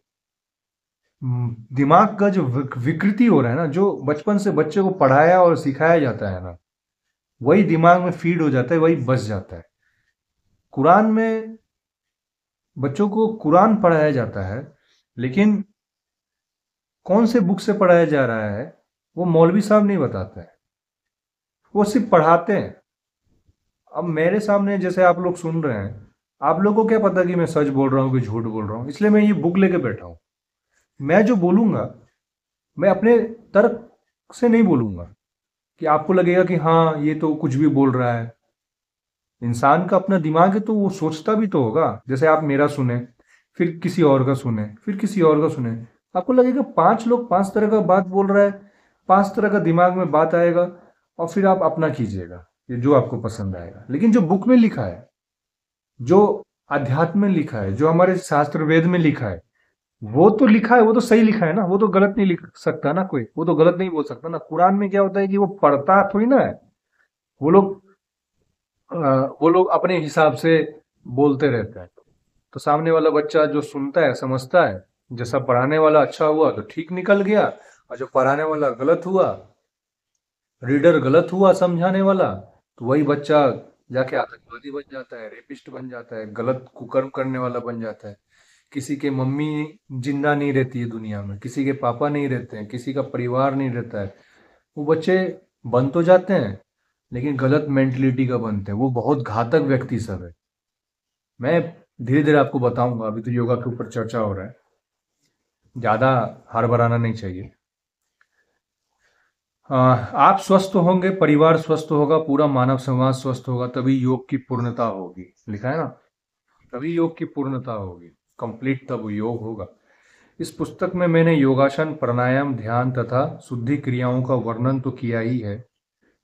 दिमाग का जो विकृति हो रहा है ना, जो बचपन से बच्चे को पढ़ाया और सिखाया जाता है ना, वही दिमाग में फीड हो जाता है, वही बस जाता है। कुरान में बच्चों को कुरान पढ़ाया जाता है, लेकिन कौन से बुक से पढ़ाया जा रहा है वो मौलवी साहब नहीं बताते हैं, वो सिर्फ पढ़ाते हैं। अब मेरे सामने जैसे आप लोग सुन रहे हैं, आप लोगों को क्या पता कि मैं सच बोल रहा हूँ कि झूठ बोल रहा हूँ? इसलिए मैं ये बुक लेके बैठा हूँ। मैं जो बोलूंगा, मैं अपने तर्क से नहीं बोलूंगा कि आपको लगेगा कि हाँ ये तो कुछ भी बोल रहा है। इंसान का अपना दिमाग है तो वो सोचता भी तो होगा। जैसे आप मेरा सुने, फिर किसी और का सुने, फिर किसी और का सुने, आपको लगेगा पांच लोग पांच तरह का बात बोल रहा है, पांच तरह का दिमाग में बात आएगा, और फिर आप अपना कीजिएगा ये जो आपको पसंद आएगा। लेकिन जो बुक में लिखा है, जो अध्यात्म में लिखा है, जो हमारे शास्त्र वेद में लिखा है, वो तो लिखा है, वो तो सही लिखा है ना, वो तो गलत नहीं लिख सकता ना कोई, वो तो गलत नहीं बोल सकता ना। कुरान में क्या होता है कि वो पढ़ता थोड़ी ना है, वो लोग वो लोग अपने हिसाब से बोलते रहते हैं। तो सामने वाला बच्चा जो सुनता है समझता है, जैसा पढ़ाने वाला अच्छा हुआ तो ठीक निकल गया, और जो पढ़ाने वाला गलत हुआ, रीडर गलत हुआ समझाने वाला, तो वही बच्चा जाके आतंकवादी बन जाता है, रेपिस्ट बन जाता है, गलत कुकर्म करने वाला बन जाता है। किसी के मम्मी जिंदा नहीं रहती है दुनिया में, किसी के पापा नहीं रहते हैं, किसी का परिवार नहीं रहता है। वो बच्चे बन तो जाते हैं, लेकिन गलत मेंटलिटी का बनते हैं। वो बहुत घातक व्यक्ति सब है। मैं धीरे धीरे आपको बताऊंगा, अभी तो योगा के ऊपर चर्चा हो रहा है, ज्यादा हड़बड़ाना नहीं चाहिए। आप स्वस्थ होंगे, परिवार स्वस्थ होगा, पूरा मानव समाज स्वस्थ होगा, तभी योग की पूर्णता होगी। लिखा है ना, तभी योग की पूर्णता होगी, कंप्लीट तब योग होगा। इस पुस्तक में मैंने योगासन, प्राणायाम, ध्यान तथा शुद्धि क्रियाओं का वर्णन तो किया ही है,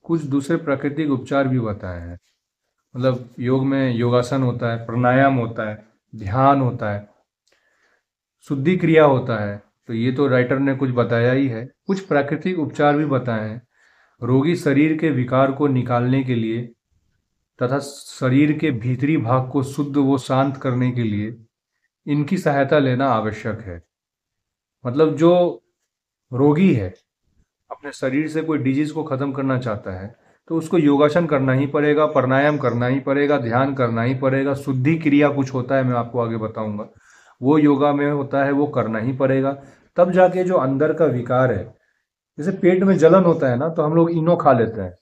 कुछ दूसरे प्राकृतिक उपचार भी बताए हैं। मतलब योग में योगासन होता है, प्राणायाम होता है, ध्यान होता है, शुद्धि क्रिया होता है, तो ये तो राइटर ने कुछ बताया ही है। कुछ प्राकृतिक उपचार भी बताए हैं, रोगी शरीर के विकार को निकालने के लिए तथा शरीर के भीतरी भाग को शुद्ध व शांत करने के लिए इनकी सहायता लेना आवश्यक है। मतलब जो रोगी है, अपने शरीर से कोई डिजीज को खत्म करना चाहता है, तो उसको योगासन करना ही पड़ेगा, प्राणायाम करना ही पड़ेगा, ध्यान करना ही पड़ेगा, शुद्धि क्रिया कुछ होता है, मैं आपको आगे बताऊंगा, वो योगा में होता है, वो करना ही पड़ेगा। तब जाके जो अंदर का विकार है, जैसे पेट में जलन होता है ना, तो हम लोग इनो खा लेते हैं।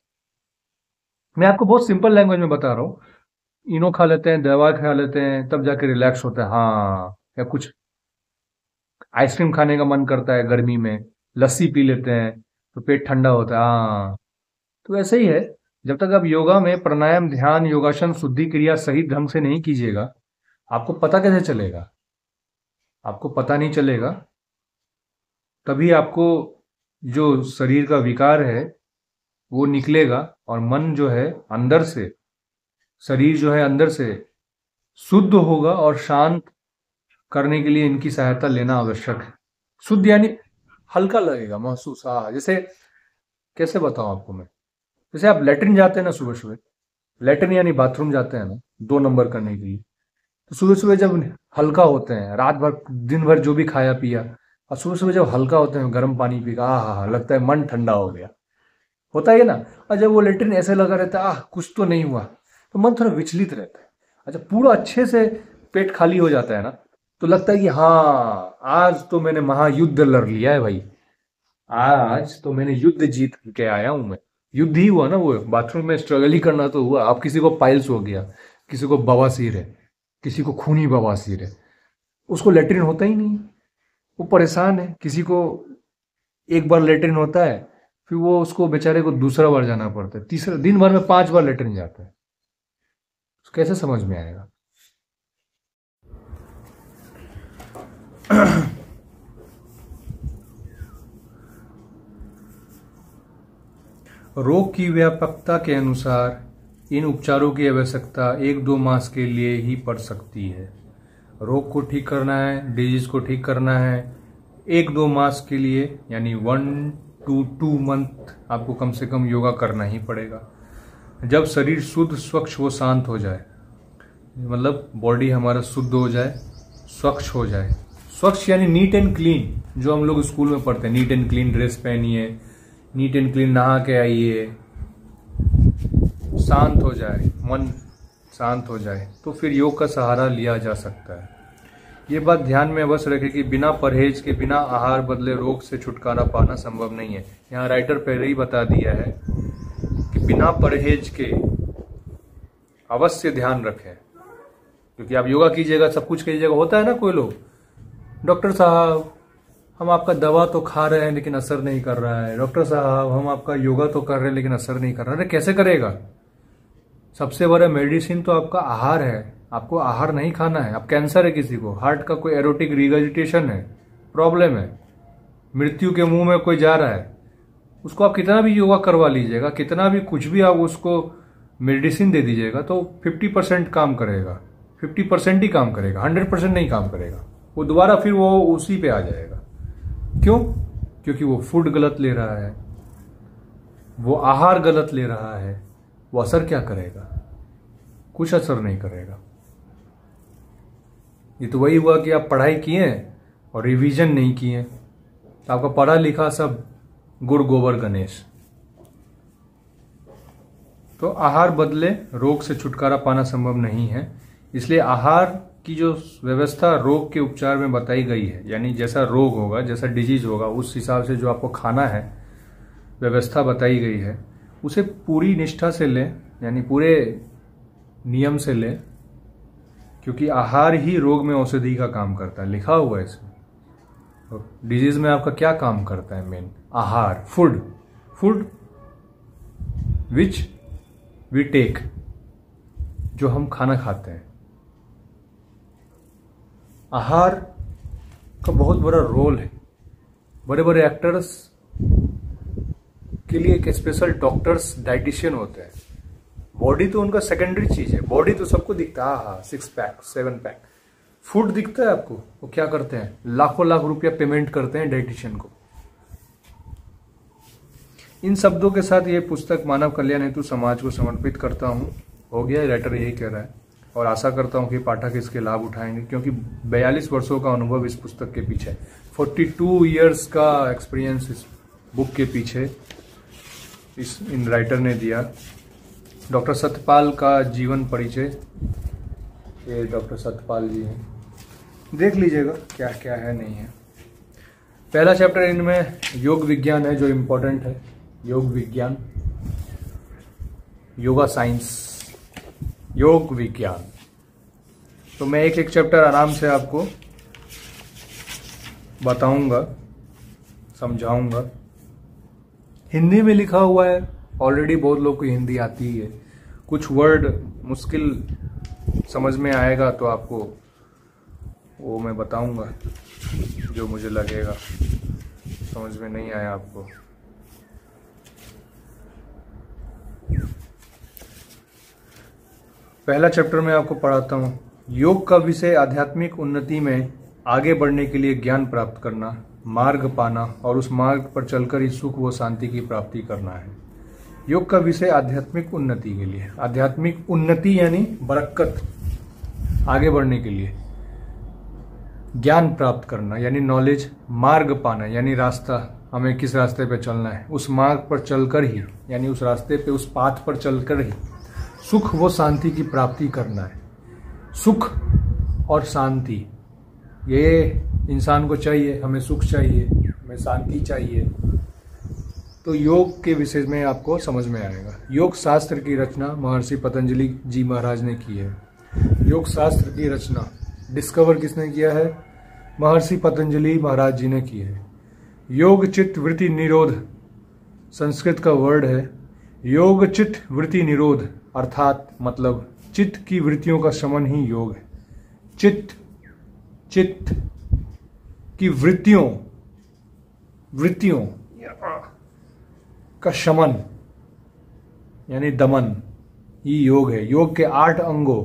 मैं आपको बहुत सिंपल लैंग्वेज में बता रहा हूँ। इनो खा लेते हैं, दवा खा लेते हैं, तब जाके रिलैक्स होता है। हाँ, या कुछ आइसक्रीम खाने का मन करता है गर्मी में, लस्सी पी लेते हैं तो पेट ठंडा होता है। हाँ, तो ऐसे ही है। जब तक आप योगा में प्राणायाम, ध्यान, योगासन, शुद्धि क्रिया सही ढंग से नहीं कीजिएगा, आपको पता कैसे चलेगा? आपको पता नहीं चलेगा, तभी आपको जो शरीर का विकार है वो निकलेगा, और मन जो है अंदर से, शरीर जो है अंदर से शुद्ध होगा, और शांत करने के लिए इनकी सहायता लेना आवश्यक है। शुद्ध यानी हल्का लगेगा, महसूस। हाँ, जैसे कैसे बताऊं आपको मैं? जैसे आप लेटरिन जाते हैं ना सुबह सुबह, लेटरिन यानी बाथरूम जाते हैं ना 2 नंबर करने के लिए, तो सुबह सुबह जब हल्का होते हैं, रात भर दिन भर जो भी खाया पिया, और सुबह सुबह जब हल्का होते हैं, गर्म पानी पी का, हाँ, लगता है मन ठंडा हो गया, होता है ना। और जब वो लेटरिन ऐसे लगा रहता है, कुछ तो नहीं हुआ, तो मन थोड़ा विचलित रहता है। अच्छा, पूरा अच्छे से पेट खाली हो जाता है ना, तो लगता है कि हाँ, आज तो मैंने महायुद्ध लड़ लिया है भाई, आज तो मैंने युद्ध जीत के आया हूं मैं। युद्ध ही हुआ ना, वो बाथरूम में स्ट्रगल ही करना तो हुआ। अब किसी को पाइल्स हो गया, किसी को बवासीर है, किसी को खूनी बवासीर है, उसको लेटरिन होता ही नहीं, वो परेशान है। किसी को एक बार लेटरिन होता है, फिर वो उसको बेचारे को दूसरा बार जाना पड़ता है, तीसरा, दिन भर में 5 बार लेटरिन जाता है। तो कैसे समझ में आएगा? रोग की व्यापकता के अनुसार इन उपचारों की आवश्यकता 1-2 मास के लिए ही पड़ सकती है। रोग को ठीक करना है, डिजीज को ठीक करना है, 1-2 मास के लिए यानी 1 to 2 मंथ आपको कम से कम योगा करना ही पड़ेगा। जब शरीर शुद्ध, स्वच्छ व शांत हो जाए, मतलब बॉडी हमारा शुद्ध हो जाए, स्वच्छ हो जाए। स्वच्छ यानी नीट एंड क्लीन, जो हम लोग स्कूल में पढ़ते हैं, नीट एंड क्लीन ड्रेस पहनिए, नीट एंड क्लीन नहा के आइए, शांत हो जाए, मन शांत हो जाए, तो फिर योग का सहारा लिया जा सकता है। ये बात ध्यान में अवश्य रखें कि बिना परहेज के, बिना आहार बदले रोग से छुटकारा पाना संभव नहीं है। यहाँ राइटर पहले ही बता दिया है कि बिना परहेज के अवश्य ध्यान रखें, क्योंकि आप योगा कीजिएगा, सब कुछ कीजिएगा। होता है ना, कोई लोग, डॉक्टर साहब हम आपका दवा तो खा रहे हैं लेकिन असर नहीं कर रहा है, डॉक्टर साहब हम आपका योगा तो कर रहे हैं लेकिन असर नहीं कर रहा है। अरे कैसे करेगा? सबसे बड़ा मेडिसिन तो आपका आहार है। आपको आहार नहीं खाना है। अब कैंसर है किसी को, हार्ट का कोई एरोटिक रिगर्जिटेशन है, प्रॉब्लम है, मृत्यु के मुंह में कोई जा रहा है, उसको आप कितना भी योगा करवा लीजिएगा, कितना भी कुछ भी आप उसको मेडिसिन दे दीजिएगा, तो 50% काम करेगा, 50% ही काम करेगा, 100% नहीं काम करेगा। वो दोबारा फिर वो उसी पे आ जाएगा। क्यों? क्योंकि वो फूड गलत ले रहा है, वो आहार गलत ले रहा है। वो असर क्या करेगा? कुछ असर नहीं करेगा। ये तो वही हुआ कि आप पढ़ाई किए और रिवीजन नहीं किए, तो आपका पढ़ा लिखा सब गुड़ गोबर गणेश। तो आहार बदले रोग से छुटकारा पाना संभव नहीं है। इसलिए आहार की जो व्यवस्था रोग के उपचार में बताई गई है, यानी जैसा रोग होगा, जैसा डिजीज होगा, उस हिसाब से जो आपको खाना है, व्यवस्था बताई गई है, उसे पूरी निष्ठा से लें, यानी पूरे नियम से लें, क्योंकि आहार ही रोग में औषधि का काम करता है, लिखा हुआ है इसमें। तो डिजीज में आपका क्या काम करता है? मेन आहार, फूड विच वी टेक, जो हम खाना खाते हैं। आहार का बहुत बड़ा रोल है। बड़े बड़े एक्टर्स के लिए एक स्पेशल डॉक्टर्स, डाइटिशियन होते हैं। बॉडी तो उनका सेकेंडरी चीज है। बॉडी तो सबको दिखता है, हाँ 6 पैक 7 पैक। फूड दिखता है आपको, वो क्या करते हैं? लाखों लाख रुपया पेमेंट करते हैं डाइटिशियन को। इन शब्दों के साथ ये पुस्तक मानव कल्याण हेतु समाज को समर्पित करता हूँ। हो गया, राइटर यही कह रहा है, और आशा करता हूँ कि पाठक इसके लाभ उठाएंगे, क्योंकि 42 वर्षों का अनुभव इस पुस्तक के पीछे, 42 इयर्स का एक्सपीरियंस इस बुक के पीछे इन राइटर ने दिया। डॉक्टर सत्यपाल का जीवन परिचय, ये डॉक्टर सत्यपाल जी हैं, देख लीजिएगा क्या क्या है, नहीं है। पहला चैप्टर इनमें योग विज्ञान है, जो इम्पोर्टेंट है। योग विज्ञान, योगा साइंस, योग विज्ञान। तो मैं एक एक चैप्टर आराम से आपको बताऊंगा, समझाऊंगा। हिंदी में लिखा हुआ है, ऑलरेडी बहुत लोग को हिंदी आती ही है। कुछ वर्ड मुश्किल समझ में आएगा तो आपको वो मैं बताऊंगा, जो मुझे लगेगा समझ में नहीं आया आपको। पहला चैप्टर में आपको पढ़ाता हूँ। योग का विषय आध्यात्मिक उन्नति में आगे बढ़ने के लिए ज्ञान प्राप्त करना, मार्ग पाना और उस मार्ग पर चलकर ही सुख व शांति की प्राप्ति करना है। योग का विषय आध्यात्मिक उन्नति के लिए, आध्यात्मिक उन्नति यानी बरकत, आगे बढ़ने के लिए ज्ञान प्राप्त करना यानी नॉलेज, मार्ग पाना यानी रास्ता, हमें किस रास्ते पे चलना है, उस मार्ग पर चलकर ही यानी उस रास्ते पे, उस पाथ पर चलकर ही सुख व शांति की प्राप्ति करना है। सुख और शांति ये इंसान को चाहिए। हमें सुख चाहिए, हमें शांति चाहिए, तो योग के विषय में आपको समझ में आएगा। योग शास्त्र की रचना महर्षि पतंजलि जी महाराज ने की है। योग शास्त्र की रचना डिस्कवर किसने किया है? महर्षि पतंजलि महाराज जी ने की है। योग चित्त वृत्ति निरोध संस्कृत का वर्ड है। योग चित्त वृत्ति निरोध अर्थात मतलब चित्त की वृत्तियों का शमन ही योग है। चित्त की वृत्तियों का शमन यानी दमन ही योग है। योग के 8 अंगों,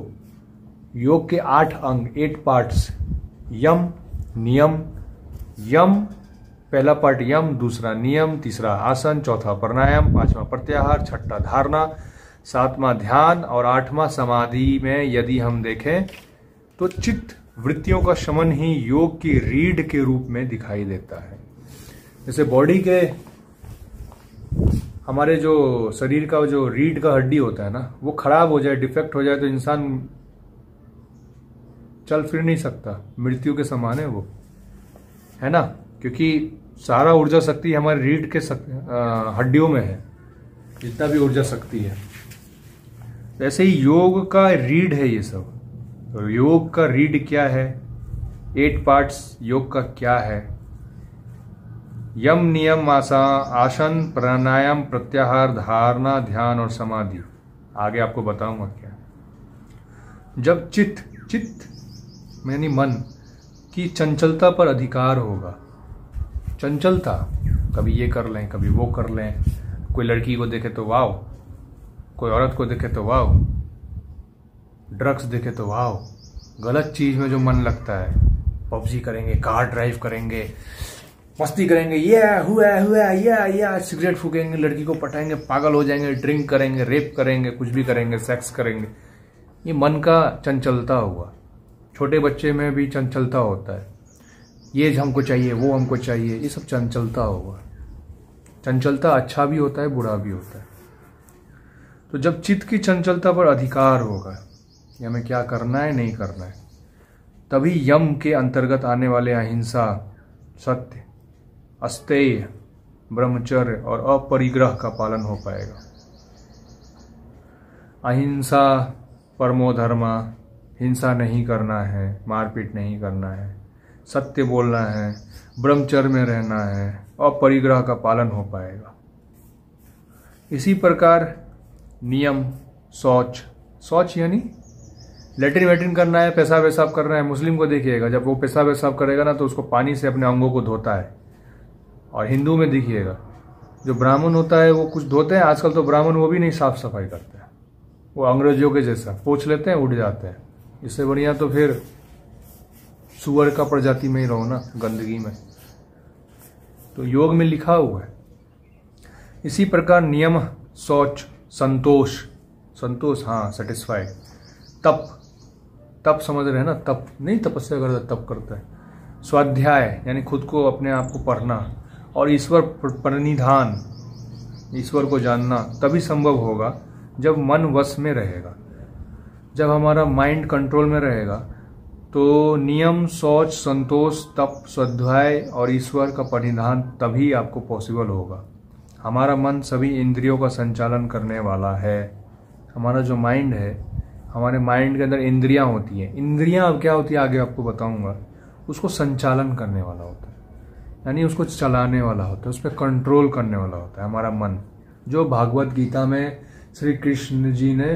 योग के 8 अंग, 8 पार्ट्स, यम, नियम, यम पहला पार्ट यम, दूसरा नियम, तीसरा आसन, चौथा प्राणायाम, 5वां प्रत्याहार, 6ठा धारणा, 7वां ध्यान और 8वां समाधि में यदि हम देखें तो चित्त वृत्तियों का शमन ही योग की रीढ़ के रूप में दिखाई देता है। जैसे बॉडी के हमारे जो शरीर का जो रीढ़ का हड्डी होता है ना, वो खराब हो जाए, डिफेक्ट हो जाए तो इंसान चल फिर नहीं सकता, मृत्यु के समान है वो, है ना, क्योंकि सारा ऊर्जा शक्ति हमारे रीढ़ के हड्डियों में है, जितना भी ऊर्जा शक्ति है। वैसे ही योग का रीढ़ है ये सब। तो योग का रीढ़ क्या है? 8 पार्ट्स योग का क्या है? यम, नियम, आसन, प्राणायाम, प्रत्याहार, धारणा, ध्यान और समाधि। आगे आपको बताऊंगा क्या। जब चित्त यानी मन की चंचलता पर अधिकार होगा, चंचलता, कभी ये कर लें कभी वो कर लें, कोई लड़की को देखे तो वाव, कोई औरत को देखे तो वाव, ड्रग्स देखे तो वाव, गलत चीज में जो मन लगता है, पबजी करेंगे, कार ड्राइव करेंगे, मस्ती करेंगे, ये सिगरेट फूकेंगे, लड़की को पटाएंगे, पागल हो जाएंगे, ड्रिंक करेंगे, रेप करेंगे, कुछ भी करेंगे, सेक्स करेंगे। ये मन का चंचलता हुआ। छोटे बच्चे में भी चंचलता होता है, ये हमको चाहिए, वो हमको चाहिए, ये सब चंचलता हुआ। चंचलता अच्छा भी होता है, बुरा भी होता है। तो जब चित्त की चंचलता पर अधिकार होगा कि हमें क्या करना है नहीं करना है, तभी यम के अंतर्गत आने वाले अहिंसा, सत्य, अस्तेय, ब्रह्मचर्य और अपरिग्रह का पालन हो पाएगा। अहिंसा परमो धर्मा, हिंसा नहीं करना है, मारपीट नहीं करना है, सत्य बोलना है, ब्रह्मचर्य में रहना है, अपरिग्रह का पालन हो पाएगा। इसी प्रकार नियम, शौच यानी लेटरिन वेटरिन करना है, पेशाब वेसाब करना है। मुस्लिम को देखिएगा, जब वो पेशाब वेसाब करेगा ना तो उसको पानी से अपने अंगों को धोता है। और हिंदू में देखिएगा, जो ब्राह्मण होता है वो कुछ धोते हैं, आजकल तो ब्राह्मण वो भी नहीं साफ सफाई करते हैं, वो अंग्रेजों के जैसा पोंछ लेते हैं, उठ जाते हैं। इससे बढ़िया तो फिर सुअर का प्रजाति में ही रहो ना, गंदगी में। तो योग में लिखा हुआ है। इसी प्रकार नियम, शौच, संतोष, हाँ, सेटिस्फाइड, तप समझ रहे हैं ना, तप नहीं तपस्या करता, तप करता है। स्वाध्याय यानी खुद को, अपने आप को पढ़ना, और ईश्वर प्रणिधान, ईश्वर को जानना तभी संभव होगा जब मन वश में रहेगा, जब हमारा माइंड कंट्रोल में रहेगा। तो नियम, शौच, संतोष, तप, स्वाध्याय और ईश्वर का परिधान तभी आपको पॉसिबल होगा। हमारा मन सभी इंद्रियों का संचालन करने वाला है। हमारा जो माइंड है, हमारे माइंड के अंदर इंद्रियां होती हैं। इंद्रियां अब क्या होती है आगे आपको बताऊंगा। उसको संचालन करने वाला होता है, यानी उसको चलाने वाला होता है, उस पर कंट्रोल करने वाला होता है हमारा मन। जो भागवत गीता में श्री कृष्ण जी ने,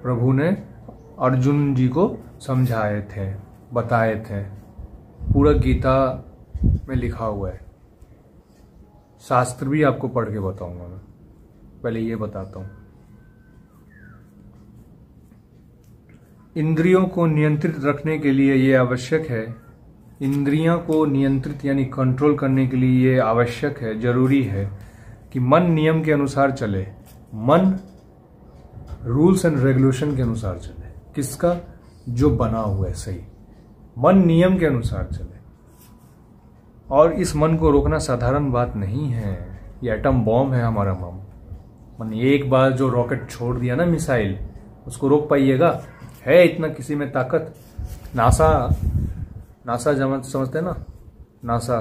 प्रभु ने अर्जुन जी को समझाए थे, बताए थे, पूरा गीता में लिखा हुआ है। शास्त्र भी आपको पढ़ के बताऊंगा मैं, पहले ये बताता हूँ। इंद्रियों को नियंत्रित रखने के लिए ये आवश्यक है, इंद्रियों को नियंत्रित यानी कंट्रोल करने के लिए ये आवश्यक है, जरूरी है कि मन नियम के अनुसार चले। मन रूल्स एंड रेगुलेशन के अनुसार चले। किसका? जो बना हुआ है सही। मन नियम के अनुसार चले। और इस मन को रोकना साधारण बात नहीं है। ये एटम बॉम्ब है हमारा मन। एक बार जो रॉकेट छोड़ दिया ना, मिसाइल, उसको रोक पाइएगा? है इतना किसी में ताकत? नासा समझते हैं ना, नासा,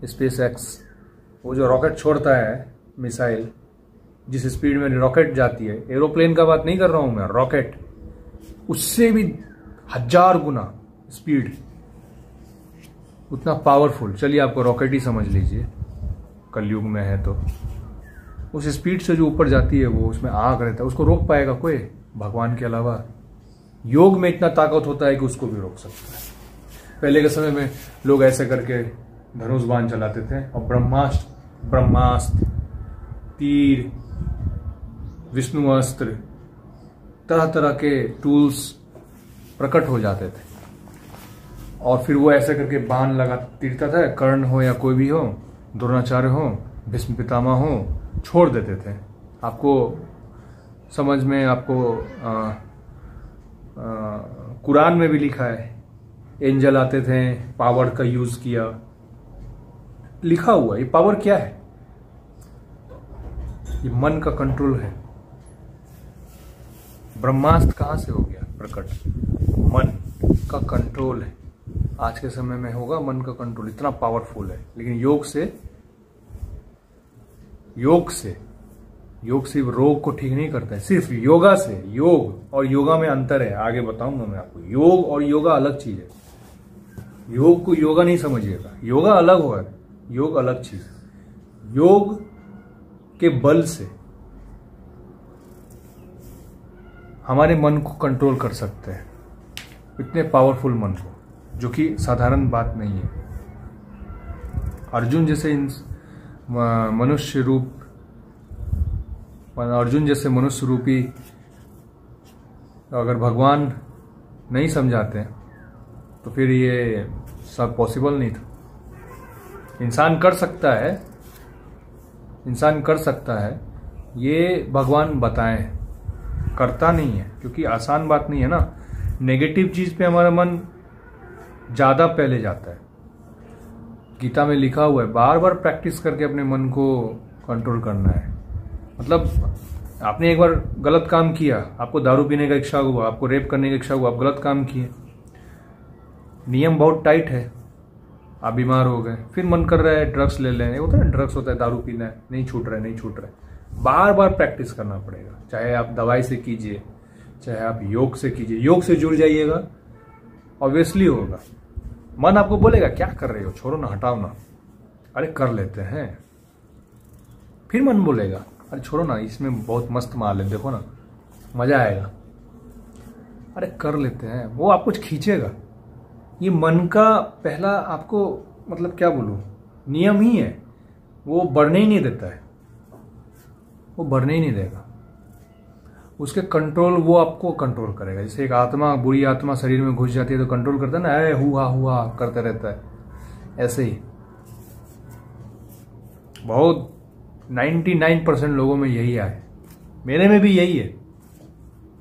स्पेस एक्स, वो जो रॉकेट छोड़ता है, मिसाइल, जिस स्पीड में रॉकेट जाती है, एरोप्लेन का बात नहीं कर रहा हूं मैं, रॉकेट, उससे भी 1000 गुना स्पीड, उतना पावरफुल। चलिए आपको रॉकेट ही समझ लीजिए, कलयुग में है तो उस स्पीड से जो ऊपर जाती है वो, उसमें आग रहता है, उसको रोक पाएगा कोई भगवान के अलावा? योग में इतना ताकत होता है कि उसको भी रोक सकता है। पहले के समय में लोग ऐसे करके धनुष बाण चलाते थे और ब्रह्मास्त्र, तीर, विष्णु अस्त्र, तरह तरह के टूल्स प्रकट हो जाते थे और फिर वो ऐसे करके बाण लगा तीरता था। कर्ण हो या कोई भी हो, द्रोणाचार्य हो, भीष्म पितामह हो, छोड़ देते थे। आपको समझ में, आपको कुरान में भी लिखा है, एंजल आते थे, पावर का यूज किया, लिखा हुआ। ये पावर क्या है? ये मन का कंट्रोल है। ब्रह्मास्त्र कहां से हो गया प्रकट? मन का कंट्रोल है। आज के समय में होगा मन का कंट्रोल, इतना पावरफुल है। लेकिन योग सिर्फ रोग को ठीक नहीं करता है, सिर्फ योगा से। योग और योगा में अंतर है, आगे बताऊंगा मैं आपको। योग और योगा अलग चीज है। योग को योगा नहीं समझिएगा, योगा अलग होगा, योग अलग चीज है। योग के बल से हमारे मन को कंट्रोल कर सकते हैं, इतने पावरफुल मन को, जो कि साधारण बात नहीं है। अर्जुन जैसे मनुष्य रूपी अगर भगवान नहीं समझाते तो फिर ये सब पॉसिबल नहीं था। इंसान कर सकता है, ये भगवान बताएं, करता नहीं है, क्योंकि आसान बात नहीं है ना। नेगेटिव चीज पे हमारा मन ज्यादा पहले जाता है। गीता में लिखा हुआ है, बार बार प्रैक्टिस करके अपने मन को कंट्रोल करना है। मतलब आपने एक बार गलत काम किया, आपको दारू पीने का इच्छा हुआ, आपको रेप करने का इच्छा हुआ, आप गलत काम किए, नियम बहुत टाइट है, आप बीमार हो गए, फिर मन कर रहा है ड्रग्स ले लें, होता है ड्रग्स होता है, दारू पीना है, नहीं छूट रहा है। बार बार प्रैक्टिस करना पड़ेगा, चाहे आप दवाई से कीजिए, चाहे आप योग से कीजिए। योग से जुड़ जाइएगा, ऑब्वियसली होगा। मन आपको बोलेगा क्या कर रहे हो, छोड़ो ना, हटाओ ना, अरे कर लेते हैं। फिर मन बोलेगा अरे छोड़ो ना, इसमें बहुत मस्त माल है, देखो ना, मजा आएगा, अरे कर लेते हैं। वो आपको कुछ खींचेगा। ये मन का पहला, आपको मतलब क्या बोलूं, नियम ही है, वो बढ़ने ही नहीं देता है, वो बढ़ने ही नहीं देगा। उसके कंट्रोल, वो आपको कंट्रोल करेगा। जैसे एक आत्मा, बुरी आत्मा शरीर में घुस जाती है तो कंट्रोल करता है ना, अरे हुआ करता रहता है, ऐसे ही बहुत 99% लोगों में यही है। मेरे में भी यही है,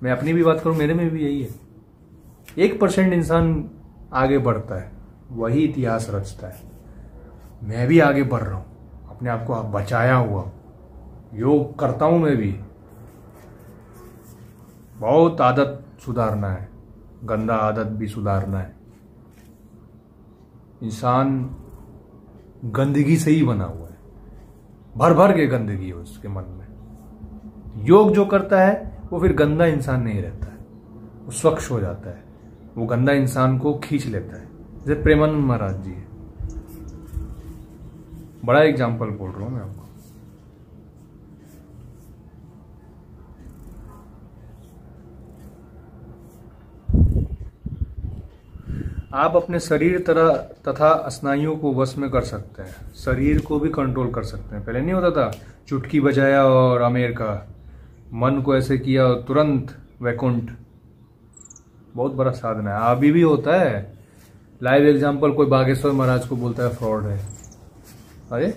मैं अपनी भी बात करूं, मेरे में भी यही है। 1% इंसान आगे बढ़ता है, वही इतिहास रचता है। मैं भी आगे बढ़ रहा हूं, अपने आप को बचाया हुआ, योग करता हूं मैं भी। बहुत आदत सुधारना है, गंदा आदत भी सुधारना है। इंसान गंदगी से ही बना हुआ है, भर भर के गंदगी है उसके मन में। योग जो करता है वो फिर गंदा इंसान नहीं रहता है, वो स्वच्छ हो जाता है, वो गंदा इंसान को खींच लेता है। जैसे प्रेमानंद महाराज जी है, बड़ा एग्जाम्पल बोल रहा हूं मैं आपको। आप अपने शरीर तथा स्नायुओं को वश में कर सकते हैं, शरीर को भी कंट्रोल कर सकते हैं। पहले नहीं होता था, चुटकी बजाया और आमेर का, मन को ऐसे किया और तुरंत वैकुंठ। बहुत बड़ा साधन है, अभी भी होता है। लाइव एग्जांपल, कोई बागेश्वर महाराज को बोलता है फ्रॉड है। अरे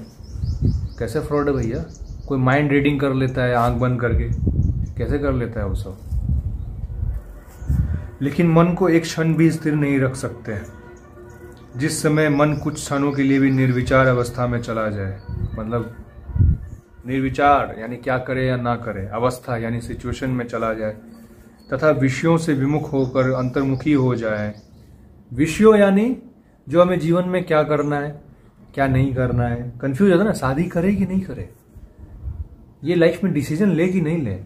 कैसे फ्रॉड है भैया? कोई माइंड रीडिंग कर लेता है आंख बंद करके, कैसे कर लेता है वो सब? लेकिन मन को एक क्षण भी स्थिर नहीं रख सकते। जिस समय मन कुछ क्षणों के लिए भी निर्विचार अवस्था में चला जाए, मतलब निर्विचार यानी क्या करे या ना करे, अवस्था यानी सिचुएशन में चला जाए, तथा विषयों से विमुख होकर अंतर्मुखी हो जाए। विषयों यानी जो हमें जीवन में क्या करना है, क्या नहीं करना है, कंफ्यूज होता है ना, शादी करे कि नहीं करे, ये लाइफ में डिसीजन ले कि नहीं ले,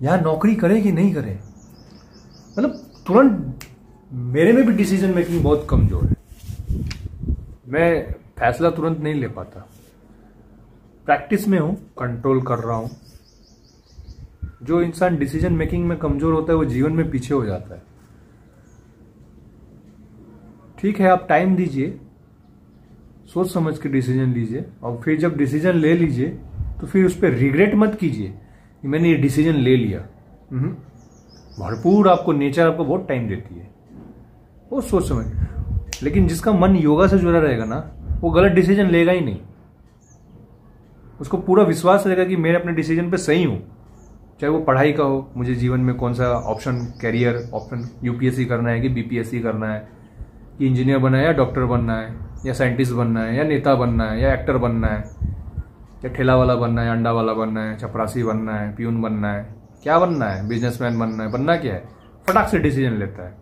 यहाँ नौकरी करे कि नहीं करे। मतलब तुरंत मेरे में भी डिसीजन मेकिंग बहुत कमजोर है, मैं फैसला तुरंत नहीं ले पाता। प्रैक्टिस में हूं, कंट्रोल कर रहा हूं। जो इंसान डिसीजन मेकिंग में कमजोर होता है वो जीवन में पीछे हो जाता है। ठीक है, आप टाइम दीजिए, सोच समझ के डिसीजन लीजिए, और फिर जब डिसीजन ले लीजिए तो फिर उस पर रिग्रेट मत कीजिए कि मैंने ये डिसीजन ले लिया। भरपूर आपको नेचर आपको बहुत टाइम देती है, वो सोच समझ। लेकिन जिसका मन योगा से जुड़ा रहेगा ना, वो गलत डिसीजन लेगा ही नहीं। उसको पूरा विश्वास रहेगा कि मैं अपने डिसीजन पे सही हूं, चाहे वो पढ़ाई का हो, मुझे जीवन में कौन सा ऑप्शन, कैरियर ऑप्शन, यूपीएससी करना है कि बीपीएससी करना है, कि इंजीनियर बनना है या डॉक्टर बनना है या साइंटिस्ट बनना है या नेता बनना है या एक्टर बनना है या ठेला वाला बनना है, अंडा वाला बनना है, चपरासी बनना है, प्यून बनना है, क्या बनना है, बिजनेसमैन बनना है, बनना क्या है, फटाक से डिसीजन लेता है।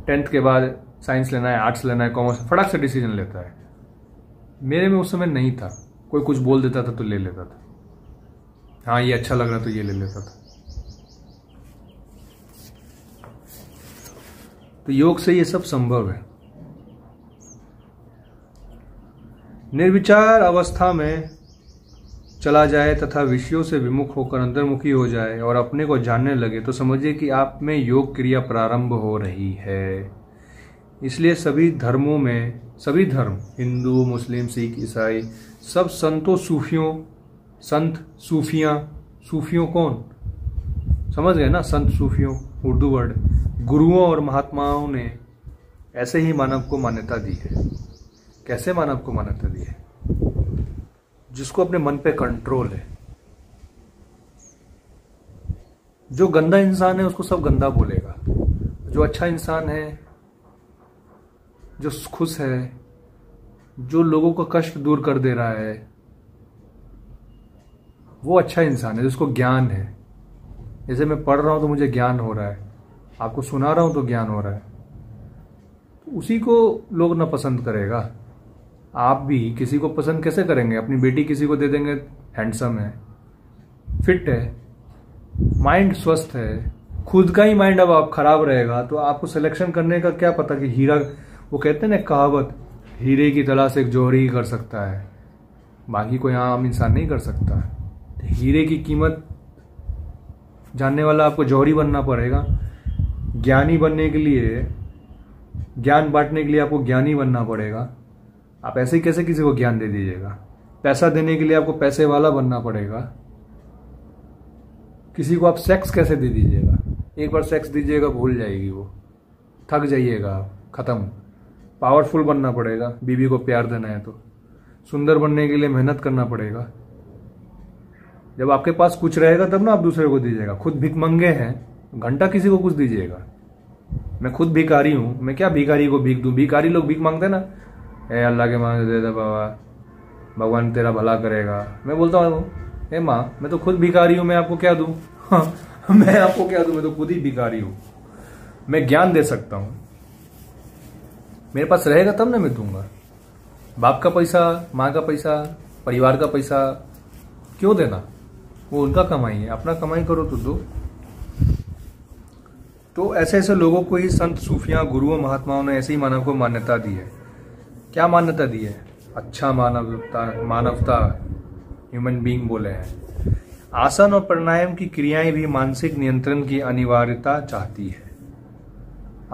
10th के बाद साइंस लेना है, आर्ट्स लेना है, कॉमर्स, फटाक से डिसीजन लेता है। मेरे में उस समय नहीं था, कोई कुछ बोल देता था तो ले लेता था, हाँ ये अच्छा लग रहा तो ये ले लेता था। तो योग से ये सब संभव है। निर्विचार अवस्था में चला जाए तथा विषयों से विमुख होकर अंतर्मुखी हो जाए और अपने को जानने लगे तो समझिए कि आप में योग क्रिया प्रारंभ हो रही है। इसलिए सभी धर्मों में, सभी धर्म, हिंदू, मुस्लिम, सिख, ईसाई, सब संतों, सूफियों, संत, सूफियाँ, सूफियों कौन समझ गए ना, संत सूफियों उर्दू वर्ड, गुरुओं और महात्माओं ने ऐसे ही मानव को मान्यता दी है। कैसे मानव को मान्यता दी है? जिसको अपने मन पे कंट्रोल है। जो गंदा इंसान है उसको सब गंदा बोलेगा, जो अच्छा इंसान है, जो खुश है, जो लोगों का कष्ट दूर कर दे रहा है, वो अच्छा इंसान है, जिसको ज्ञान है। जैसे मैं पढ़ रहा हूं तो मुझे ज्ञान हो रहा है, आपको सुना रहा हूं तो ज्ञान हो रहा है, तो उसी को लोग ना पसंद करेगा। आप भी किसी को पसंद कैसे करेंगे? अपनी बेटी किसी को दे देंगे, हैंडसम है, फिट है, माइंड स्वस्थ है, खुद का ही माइंड अब आप खराब रहेगा तो आपको सिलेक्शन करने का क्या पता कि हीरा, वो कहते हैं ना कहावत, हीरे की तलाश एक जौहरी ही कर सकता है, बाकी कोई आम इंसान नहीं कर सकता। हीरे की कीमत जानने वाला आपको जौहरी बनना पड़ेगा। ज्ञानी बनने के लिए, ज्ञान बांटने के लिए आपको ज्ञानी बनना पड़ेगा। आप ऐसे ही कैसे किसी को ज्ञान दे दीजिएगा? पैसा देने के लिए आपको पैसे वाला बनना पड़ेगा। किसी को आप सेक्स कैसे दे दीजिएगा? एक बार सेक्स दीजिएगा भूल जाएगी वो, थक जाइएगा आप, खत्म। पावरफुल बनना पड़ेगा, बीवी को प्यार देना है तो। सुंदर बनने के लिए मेहनत करना पड़ेगा। जब आपके पास कुछ रहेगा तब ना आप दूसरे को दीजिएगा। खुद भिखमंगे हैं, घंटा किसी को कुछ दीजिएगा। मैं खुद भिखारी हूं, मैं क्या भिखारी को भीख दूं? भिखारी लोग भीख मांगते ना, ए अल्लाह के मांग दे दे बाबा, भगवान तेरा भला करेगा। मैं बोलता हूँ, ए माँ मैं तो खुद भिखारी हूं, मैं आपको क्या दूं? मैं आपको क्या दूं? मैं तो खुद ही भिखारी हूं। मैं ज्ञान दे सकता हूं, मेरे पास रहेगा तब ना मैं दूंगा। बाप का पैसा, माँ का पैसा, परिवार का पैसा क्यों देना? वो उनका कमाई है, अपना कमाई करो तो दो। तो ऐसे ऐसे लोगों को ही संत, सूफियां, गुरुओं, महात्माओं ने ऐसे ही मानव को मान्यता दी है। क्या मान्यता दी है? अच्छा मानवता, ह्यूमन बीइंग बोले हैं। आसन और प्राणायाम की क्रियाएं भी मानसिक नियंत्रण की अनिवार्यता चाहती है।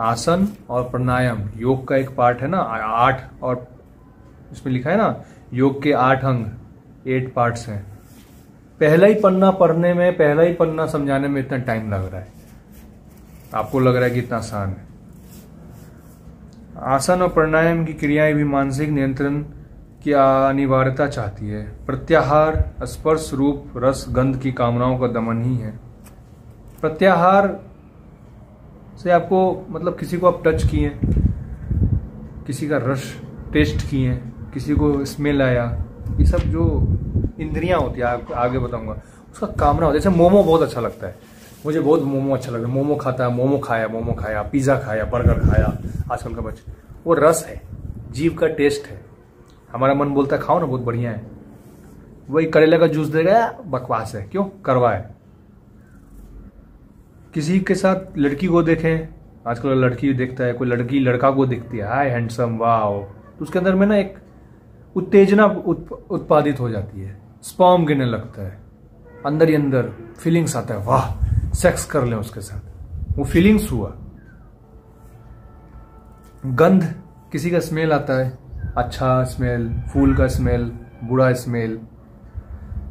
आसन और प्राणायाम योग का एक पार्ट है ना, 8, और इसमें लिखा है ना योग के 8 अंग, 8 पार्ट्स हैं। पहला ही पन्ना पढ़ने में, पहला ही पन्ना समझाने में इतना टाइम लग रहा है, आपको लग रहा है कि इतना आसान है। आसन और प्राणायाम की क्रियाएं भी मानसिक नियंत्रण की अनिवार्यता चाहती है। प्रत्याहार स्पर्श, रूप, रस, गंध की कामनाओं का दमन ही है। प्रत्याहार से आपको मतलब किसी को आप टच किए, किसी का रस टेस्ट किए, किसी को स्मेल आया, ये सब जो इंद्रियां होती है, आपको आगे बताऊंगा, उसका कामना होता है। जैसे मोमो बहुत अच्छा लगता है, मुझे बहुत मोमो अच्छा लगता है, मोमो खाता है, मोमो खाया, पिज्जा खाया, बर्गर खाया आजकल का बच्चा, वो रस है, जीव का टेस्ट है। हमारा मन बोलता है खाओ ना, बहुत बढ़िया है, वही करेले का जूस देगा, बकवास है, क्यों करवा है। किसी के साथ लड़की को देखें, आजकल लड़की देखता है, कोई लड़की लड़का को देखती है, हाय हैंडसम वाओ, तो उसके अंदर में ना एक उत्तेजना उत्पादित हो जाती है, स्पर्म गिरने लगता है, अंदर ही अंदर फीलिंग्स आता है, वाह सेक्स कर लें उसके साथ, वो फीलिंग्स हुआ। गंध, किसी का स्मेल आता है, अच्छा स्मेल, फूल का स्मेल, बुरा स्मेल,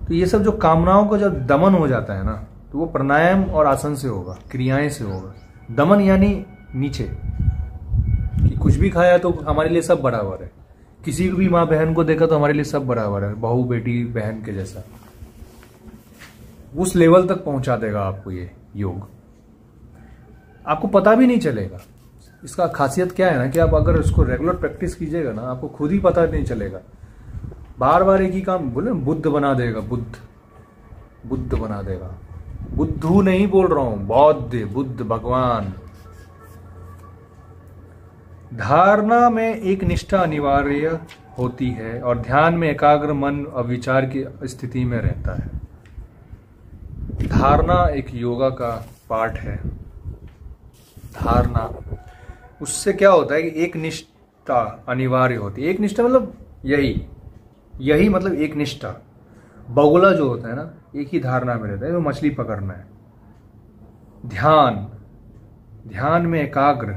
तो ये सब जो कामनाओं का जब दमन हो जाता है ना, तो वो प्राणायाम और आसन से होगा, क्रियाएं से होगा। दमन यानी नीचे, कि कुछ भी खाया तो हमारे लिए सब बराबर है, किसी भी माँ बहन को देखा तो हमारे लिए सब बराबर है, बहू बेटी बहन के जैसा, उस लेवल तक पहुंचा देगा आपको ये योग, आपको पता भी नहीं चलेगा। इसका खासियत क्या है ना कि आप अगर इसको रेगुलर प्रैक्टिस कीजिएगा ना, आपको खुद ही पता नहीं चलेगा। बार बार एक ही काम बोले, बुद्ध बना देगा, बुद्ध बना देगा। बुद्धू नहीं बोल रहा हूं, बौद्ध, बुद्ध भगवान। धारणा में एक निष्ठा अनिवार्य होती है और ध्यान में एकाग्र मन और विचार की स्थिति में रहता है। धारणा एक योगा का पार्ट है। धारणा, उससे क्या होता है कि एक निष्ठा अनिवार्य होती है। एक निष्ठा मतलब यही मतलब एक निष्ठा। बगुला जो होता है ना, एक ही धारणा में रहता है, वो मछली पकड़ना है। ध्यान में एकाग्र,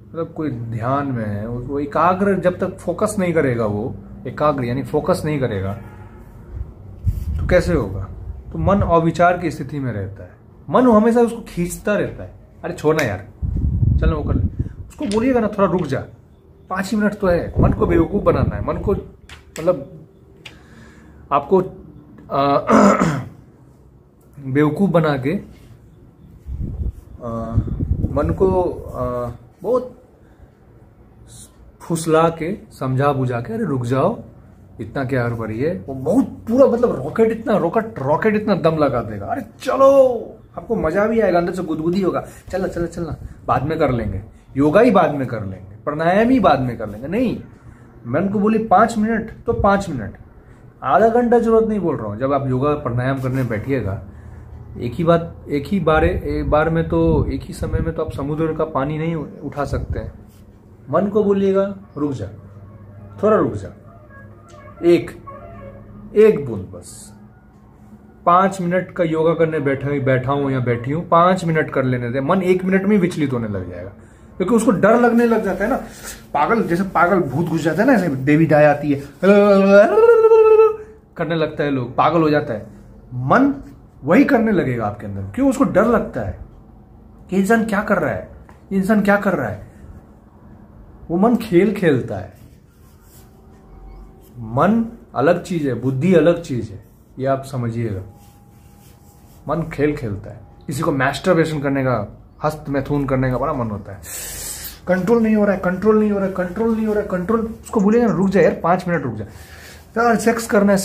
मतलब कोई ध्यान में है, वो एकाग्र जब तक फोकस नहीं करेगा, वो एकाग्र यानी फोकस नहीं करेगा, तो कैसे होगा? तो मन अविचार की स्थिति में रहता है। मन हमेशा उसको खींचता रहता है, अरे छोड़ना यार, चल वो कर ले। उसको बोलिएगा ना थोड़ा रुक जा, 5 ही मिनट तो है। मन को बेवकूफ बनाना है, मन को मतलब आपको बेवकूफ बना के मन को बहुत फुसला के समझा बुझा के, अरे रुक जाओ, इतना क्या हर पड़ी है। वो बहुत पूरा मतलब रॉकेट इतना दम लगा देगा, अरे चलो, आपको मजा भी आएगा, अंदर से गुदगुदी होगा, चलना बाद में कर लेंगे, योगा ही बाद में कर लेंगे, प्राणायाम ही बाद में कर लेंगे। नहीं, मन को बोली 5 मिनट तो 5 मिनट, आधा घंटा जरूरत नहीं बोल रहा हूँ। जब आप योगा प्राणायाम करने बैठिएगा, एक ही बार में तो, एक ही समय में तो आप समुद्र का पानी नहीं उठा सकते हैं। मन को बोलिएगा रुक जा, थोड़ा रुक जा, एक बूंद बस। 5 मिनट का योगा करने बैठा हूं या बैठी हूं, 5 मिनट कर लेने दे। मन 1 मिनट में विचलित होने लग जाएगा, क्योंकि उसको डर लगने लग जाता है ना। पागल जैसे पागल भूत घुस जाता है ना, ऐसे देवी दाई आती है करने लगता है, लोग पागल हो जाता है। मन वही करने लगेगा आपके अंदर, क्यों? उसको डर लगता है कि इंसान क्या कर रहा है, वो मन खेल खेलता है। मन अलग चीज है, बुद्धि अलग चीज है, ये आप समझिएगा। मन खेल खेलता है। किसी को मैस्टरबेशन करने का, हस्त मैथुन करने का बड़ा मन होता है, कंट्रोल नहीं हो रहा है। उसको बोलेगा ना रुक जा यार, 5 मिनट रुक जा। यार सेक्स करना है,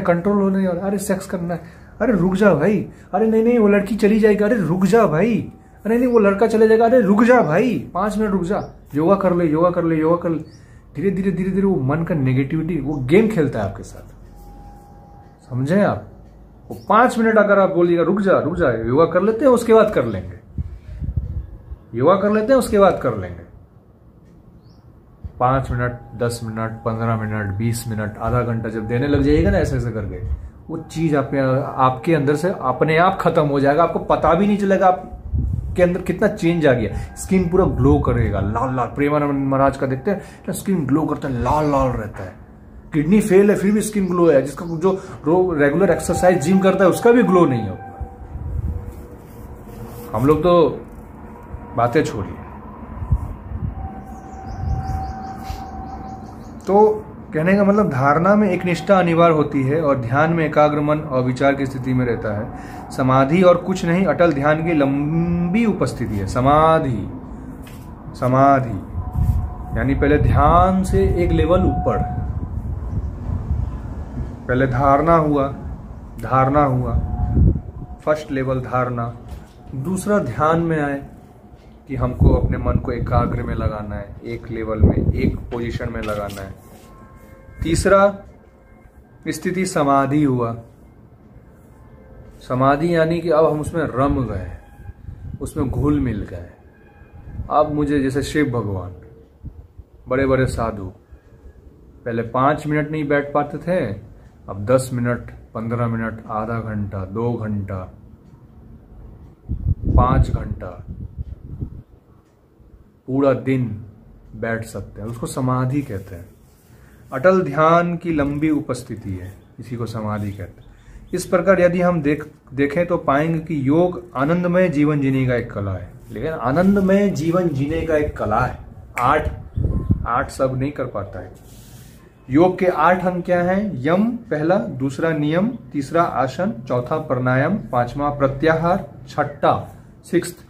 कंट्रोल हो नहीं हो रहा, अरे सेक्स करना है, अरे रुक जा भाई, अरे नहीं वो लड़की चली जाएगी, अरे रुक जा भाई, अरे नहीं वो लड़का चले जाएगा, अरे रुक जा भाई, 5 मिनट रुक जा, योगा कर ले। धीरे धीरे वो मन का नेगेटिविटी, वो गेम खेलता है आपके साथ, समझे आप? वो 5 मिनट अगर आप बोलिएगा रुक जा, योगा कर लेते हैं उसके बाद कर लेंगे, 5 मिनट, 10 मिनट, 15 मिनट, 20 मिनट, आधा घंटा जब देने लग जाइएगा ना ऐसे करके, वो चीज आपके अंदर से अपने आप खत्म हो जाएगा। आपको पता भी नहीं चलेगा आपके अंदर कितना चेंज आ गया। स्किन पूरा ग्लो करेगा, लाल लाल। प्रेमानंद महाराज का देखते हैं, स्किन ग्लो करता है, लाल लाल रहता है। किडनी फेल है फिर भी स्किन ग्लो है। जिसका जो रेगुलर एक्सरसाइज जिम करता है उसका भी ग्लो नहीं होगा। हम लोग तो बातें छोड़िए। तो कहने का मतलब, धारणा में एक निष्ठा अनिवार्य होती है और ध्यान में एकाग्र मन और विचार की स्थिति में रहता है। समाधि और कुछ नहीं, अटल ध्यान की लंबी उपस्थिति है। समाधि यानी पहले ध्यान से एक लेवल ऊपर, पहले धारणा हुआ, फर्स्ट लेवल धारणा। दूसरा ध्यान में आए कि हमको अपने मन को एकाग्र में लगाना है, एक लेवल में, एक पोजीशन में लगाना है। तीसरा स्थिति समाधि हुआ। समाधि यानी कि अब हम उसमें रम गए, उसमें घुल मिल गए। अब मुझे जैसे शिव भगवान, बड़े बड़े साधु पहले 5 मिनट नहीं बैठ पाते थे, अब 10 मिनट, 15 मिनट, आधा घंटा, 2 घंटा, 5 घंटा, पूरा दिन बैठ सकते हैं। उसको समाधि कहते हैं। अटल ध्यान की लंबी उपस्थिति है, इसी को समाधि कहते हैं। इस प्रकार यदि हम देखें तो पाएंगे कि योग आनंदमय जीवन जीने का एक कला है। लेकिन आनंदमय जीवन जीने का एक कला है। 8 सब नहीं कर पाता है। योग के 8 अंग क्या हैं? यम पहला, दूसरा नियम, तीसरा आसन, चौथा प्राणायाम, 5वां प्रत्याहार, 6ठा 6th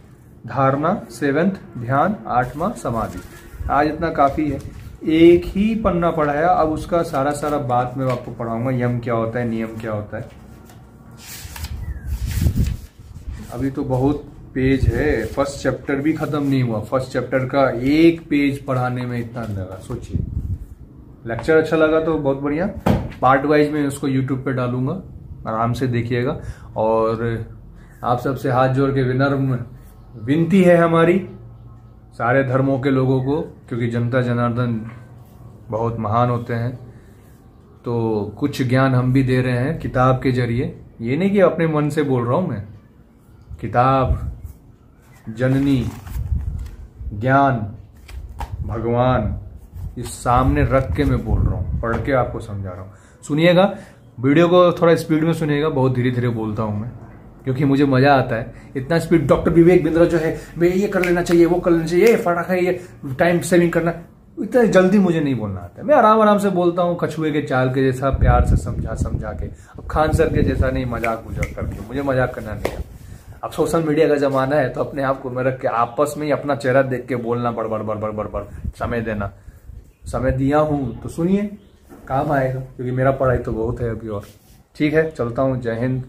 धारणा, 7th ध्यान, 8वां समाधि। आज इतना काफी है। एक ही पन्ना पढ़ाया, अब उसका सारा बात मैं आपको पढ़ाऊंगा। यम क्या होता है, नियम क्या होता है। अभी तो बहुत पेज है, फर्स्ट चैप्टर भी खत्म नहीं हुआ। फर्स्ट चैप्टर का एक पेज पढ़ाने में इतना लगा, सोचिए। लेक्चर अच्छा लगा तो बहुत बढ़िया, पार्ट वाइज में उसको यूट्यूब पे डालूंगा, आराम से देखिएगा। और आप सबसे हाथ जोड़ के विनम्र विनती है हमारी सारे धर्मों के लोगों को, क्योंकि जनता जनार्दन बहुत महान होते हैं, तो कुछ ज्ञान हम भी दे रहे हैं किताब के जरिए। ये नहीं कि अपने मन से बोल रहा हूं मैं, किताब, जननी, ज्ञान, भगवान इस सामने रख के मैं बोल रहा हूँ, पढ़ के आपको समझा रहा हूँ। सुनिएगा, वीडियो को थोड़ा स्पीड में सुनिएगा, बहुत धीरे धीरे बोलता हूँ मैं, क्योंकि मुझे मजा आता है। इतना स्पीड डॉक्टर विवेक बिंद्रा जो है, वे ये कर लेना चाहिए, वो कर लेना चाहिए, फटाखा ये टाइम सेविंग करना, इतना जल्दी मुझे नहीं बोलना आता है। मैं आराम से बोलता हूँ, कछुए के चाल के जैसा, प्यार से समझा के। अब खान सर के जैसा नहीं, मजाक करके। मुझे मजाक करना नहीं आता। अब सोशल मीडिया का जमाना है, तो अपने आप को में रख के आपस में ही अपना चेहरा देख के बोलना, बड़ समय देना। समय दिया हूं तो सुनिए, काम आएगा, क्योंकि मेरा पढ़ाई तो बहुत है अभी और। ठीक है, चलता हूं। जय हिंद।